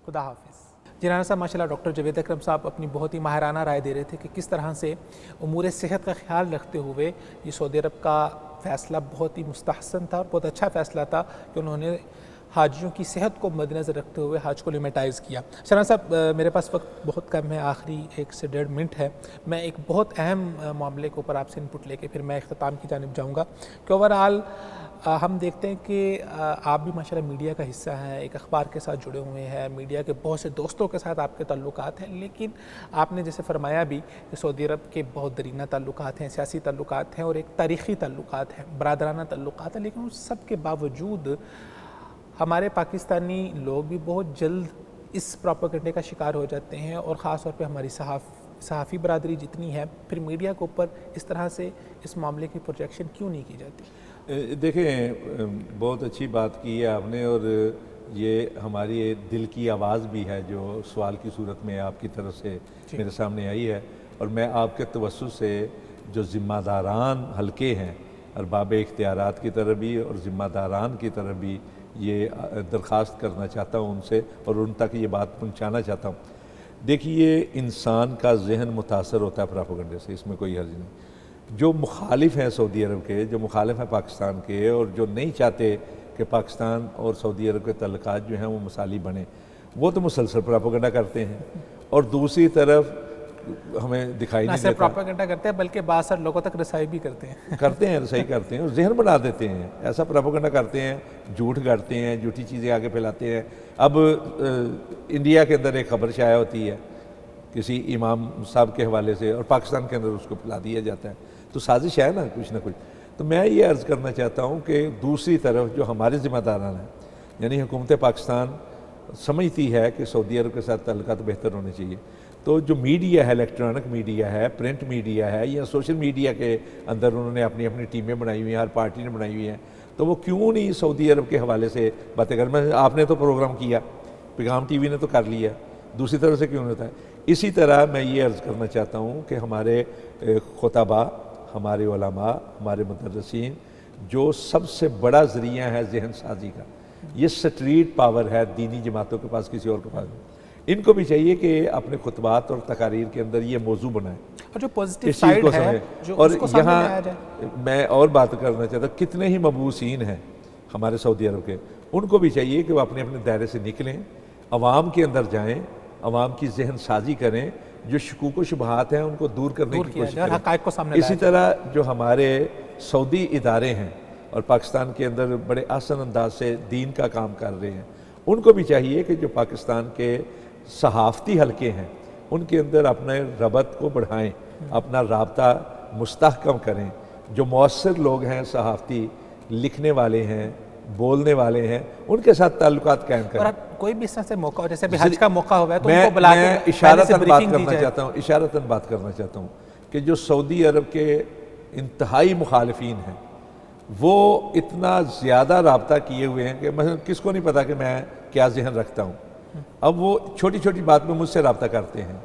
خدا حافظ۔ جی رانا صاحب، ماشاء اللہ ڈاکٹر جاوید اکرم صاحب اپنی بہت ہی ماہرانہ رائے دے رہے تھے کہ کس طرح سے امور صحت کا خیال رکھتے ہوئے یہ سعودی عرب کا فیصلہ بہت ہی مستحسن تھا اور بہت اچھا فیصلہ تھا کہ انہوں نے حاجیوں کی صحت کو مد نظر رکھتے ہوئے حج کو لیمیٹائز کیا۔ رانا صاحب، میرے پاس وقت بہت کم ہے، آخری 1 سے 1.5 منٹ ہے، میں ایک بہت اہم معاملے کے اوپر آپ سے انپٹ لے کے پھر میں اختتام کی جانب جاؤں گا کہ اوورآل ہم دیکھتے ہیں کہ آپ بھی ماشاءاللہ میڈیا کا حصہ ہیں، ایک اخبار کے ساتھ جڑے ہوئے ہیں، میڈیا کے بہت سے دوستوں کے ساتھ آپ کے تعلقات ہیں، لیکن آپ نے جیسے فرمایا بھی کہ سعودی عرب کے بہت درینہ تعلقات ہیں، سیاسی تعلقات ہیں اور ایک تاریخی تعلقات ہیں، برادرانہ تعلقات ہیں، لیکن اس سب کے باوجود ہمارے پاکستانی لوگ بھی بہت جلد اس پروپیگنڈے کا شکار ہو جاتے ہیں، اور خاص طور پہ ہماری صحافی برادری جتنی ہے، پھر میڈیا کے اوپر اس طرح سے اس معاملے کی پروجیکشن کیوں نہیں کی جاتی؟ دیکھیں، بہت اچھی بات کی ہے آپ نے، اور یہ ہماری دل کی آواز بھی ہے جو سوال کی صورت میں آپ کی طرف سے میرے سامنے آئی ہے، اور میں آپ کے توسط سے جو ذمہ داران حلقے ہیں ارباب اختیارات کی طرف بھی اور ذمہ داران کی طرف بھی یہ درخواست کرنا چاہتا ہوں ان سے، اور ان تک یہ بات پہنچانا چاہتا ہوں۔ دیکھیے، انسان کا ذہن متاثر ہوتا ہے پروپیگنڈے سے، اس میں کوئی حرج نہیں۔ جو مخالف ہیں سعودی عرب کے، جو مخالف ہیں پاکستان کے، اور جو نہیں چاہتے کہ پاکستان اور سعودی عرب کے تعلقات جو ہیں وہ مثالی بنیں، وہ تو مسلسل پروپیگنڈا کرتے ہیں، اور دوسری طرف ہمیں دکھائی نہیں دیتا۔ نہ صرف پروپیگنڈا کرتے ہیں بلکہ باثر لوگوں تک رسائی بھی کرتے ہیں رسائی کرتے ہیں اور ذہن بنا دیتے ہیں، ایسا پروپیگنڈا کرتے ہیں، جھوٹ گڑتے ہیں، جھوٹی چیزیں آگے پھیلاتے ہیں۔ اب انڈیا کے اندر ایک خبر شائع ہوتی ہے کسی امام صاحب کے حوالے سے، اور پاکستان کے اندر اس کو پھیلا دیا جاتا ہے، تو سازش ہے نا کچھ نہ کچھ۔ تو میں یہ عرض کرنا چاہتا ہوں کہ دوسری طرف جو ہمارے ذمہ داران ہیں، یعنی حکومت پاکستان سمجھتی ہے کہ سعودی عرب کے ساتھ تعلقات بہتر ہونے چاہیے، تو جو میڈیا ہے، الیکٹرانک میڈیا ہے، پرنٹ میڈیا ہے، یا سوشل میڈیا کے اندر انہوں نے اپنی اپنی ٹیمیں بنائی ہوئی ہیں، ہر پارٹی نے بنائی ہوئی ہیں، تو وہ کیوں نہیں سعودی عرب کے حوالے سے باتیں کر؟ میں آپ نے تو پروگرام کیا، پیغام ٹی وی نے تو کر لیا، دوسری طرح سے کیوں نہیں ہوتا ہے؟ اسی طرح میں یہ عرض کرنا چاہتا ہوں کہ ہمارے خطباء، ہمارے علماء، ہمارے مدرسین جو سب سے بڑا ذریعہ ہے ذہن سازی کا، یہ سٹریٹ پاور ہے دینی جماعتوں کے پاس، کسی اور کے پاس نہیں۔ ان کو بھی چاہیے کہ اپنے خطبات اور تقاریر کے اندر یہ موضوع بنائیں اور جو پازیٹیو اس چیز سائڈ کو ہے سمجھیں۔ جو اور اس کو سامنے یہاں لایا جائے۔ میں اور بات کرنا چاہتا ہوں، کتنے ہی مبعوثین ہیں ہمارے سعودی عرب کے، ان کو بھی چاہیے کہ وہ اپنے اپنے دائرے سے نکلیں، عوام کے اندر جائیں، عوام کی ذہن سازی کریں، جو شکوک و شبہات ہیں ان کو دور کرنے کی کوشش اور کریں۔ حقائق کو سامنے اسی طرح جو ہمارے سعودی ادارے ہیں اور پاکستان کے اندر بڑے آسان انداز سے دین کا کام کر رہے ہیں، ان کو بھی چاہیے کہ جو پاکستان کے صحافتی حلقے ہیں ان کے اندر اپنے ربط کو بڑھائیں، اپنا رابطہ مستحکم کریں۔ جو مؤثر لوگ ہیں، صحافتی، لکھنے والے ہیں، بولنے والے ہیں، ان کے ساتھ تعلقات قائم کریں۔ اور کوئی بھی اس طرح سے موقع ہو، جیسے ابھی حج کا موقع ہوا ہے تو ان میں کو بلا کے اشارتاً بات بریفنگ دی کرنا جائے۔ چاہتا ہوں، اشارتاً بات کرنا چاہتا ہوں کہ جو سعودی عرب کے انتہائی مخالفین ہیں وہ اتنا زیادہ رابطہ کیے ہوئے ہیں کہ مثلا کس کو نہیں پتا کہ میں کیا ذہن رکھتا ہوں، اب وہ چھوٹی چھوٹی بات میں مجھ سے رابطہ کرتے ہیں۔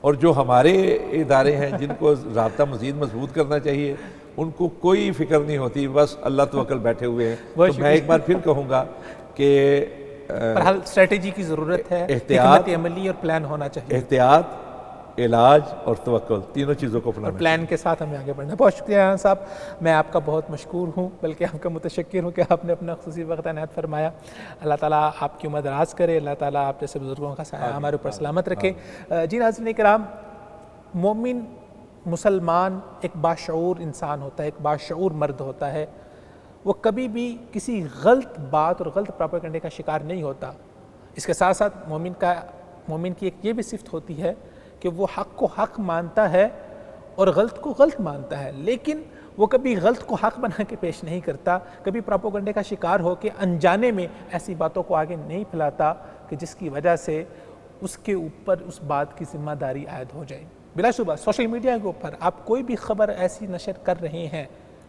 اور جو ہمارے ادارے ہیں جن کو رابطہ مزید مضبوط کرنا چاہیے، ان کو کوئی فکر نہیں ہوتی، بس اللہ توکل بیٹھے ہوئے ہیں۔ تو میں ایک بار پھر کہوں گا کہ بہرحال اسٹریٹجی کی ضرورت ہے، احتیاط، حکمت عملی اور پلان ہونا چاہیے، احتیاط، علاج اور توکل، تینوں چیزوں کو اور اپنانا پلان کے ساتھ ہمیں آگے بڑھنا ہے۔ بہت شکریہ ریحان صاحب، میں آپ کا بہت مشکور ہوں، بلکہ آپ کا متشکر ہوں کہ آپ نے اپنا خصوصی وقت عنایت فرمایا۔ اللہ تعالیٰ آپ کی عمر دراز کرے، اللہ تعالیٰ آپ جیسے بزرگوں کا سایہ ہمارے اوپر سلامت رکھے۔ جی ناظرین کرام، مومن مسلمان ایک باشعور انسان ہوتا ہے، ایک باشعور مرد ہوتا ہے، وہ کبھی بھی کسی غلط بات اور غلط پروپیگنڈے کا شکار نہیں ہوتا۔ اس کے ساتھ ساتھ مومن کی ایک یہ بھی صفت ہوتی ہے کہ وہ حق کو حق مانتا ہے اور غلط کو غلط مانتا ہے، لیکن وہ کبھی غلط کو حق بنا کے پیش نہیں کرتا، کبھی پروپیگنڈے کا شکار ہو کے انجانے میں ایسی باتوں کو آگے نہیں پھیلاتا کہ جس کی وجہ سے اس کے اوپر اس بات کی ذمہ داری عائد ہو جائے۔ بلا شبہ سوشل میڈیا کے اوپر آپ کوئی بھی خبر ایسی نشر کر رہے ہیں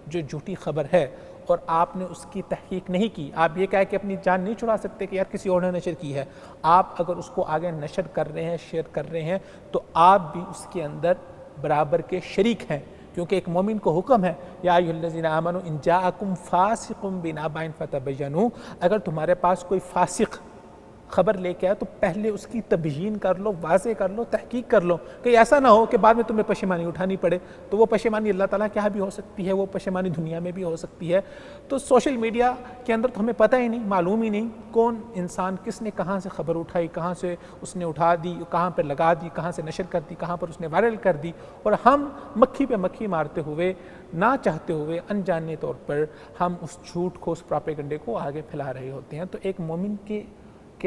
جو جھوٹی خبر ہے اور آپ نے اس کی تحقیق نہیں کی، آپ یہ کہہ کہ اپنی جان نہیں چھڑا سکتے کہ یار کسی اور نے نشر کی ہے، آپ اگر اس کو آگے نشر کر رہے ہیں، شیئر کر رہے ہیں، تو آپ بھی اس کے اندر برابر کے شریک ہیں، کیونکہ ایک مومن کو حکم ہے، یا ایھا الذین آمنوا ان جاءکم فاسق بنبأ فتبینوا، اگر تمہارے پاس کوئی فاسق خبر لے کے آئے تو پہلے اس کی تبیین کر لو، واضح کر لو، تحقیق کر لو، کہ ایسا نہ ہو کہ بعد میں تمہیں پشیمانی اٹھانی پڑے۔ تو وہ پشیمانی اللہ تعالیٰ کے یہاں بھی ہو سکتی ہے، وہ پشیمانی دنیا میں بھی ہو سکتی ہے۔ تو سوشل میڈیا کے اندر تو ہمیں پتہ ہی نہیں، معلوم ہی نہیں کون انسان کس نے کہاں سے خبر اٹھائی، کہاں سے اس نے اٹھا دی، کہاں پر لگا دی، کہاں سے نشر کر دی، کہاں پر اس نے وائرل کر دی، اور ہم مکھی پہ مکھی مارتے ہوئے، نہ چاہتے ہوئے، انجانے طور پر ہم اس جھوٹ کو، اس پروپیگنڈے کو آگے پھیلا رہے ہوتے ہیں۔ تو ایک مومن کے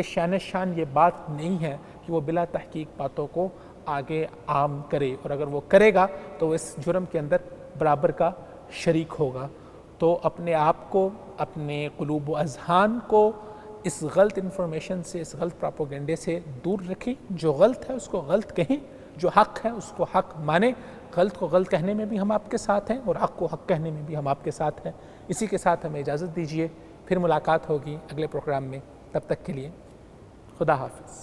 شان یہ بات نہیں ہے کہ وہ بلا تحقیق باتوں کو آگے عام کرے، اور اگر وہ کرے گا تو وہ اس جرم کے اندر برابر کا شریک ہوگا۔ تو اپنے آپ کو، اپنے قلوب و اذہان کو اس غلط انفارمیشن سے، اس غلط پروپیگنڈے سے دور رکھیں۔ جو غلط ہے اس کو غلط کہیں، جو حق ہے اس کو حق مانیں، غلط کو غلط کہنے میں بھی ہم آپ کے ساتھ ہیں اور حق کو حق کہنے میں بھی ہم آپ کے ساتھ ہیں۔ اسی کے ساتھ ہمیں اجازت دیجیے، پھر ملاقات ہوگی اگلے پروگرام میں، تب تک کے لیے خدا حافظ۔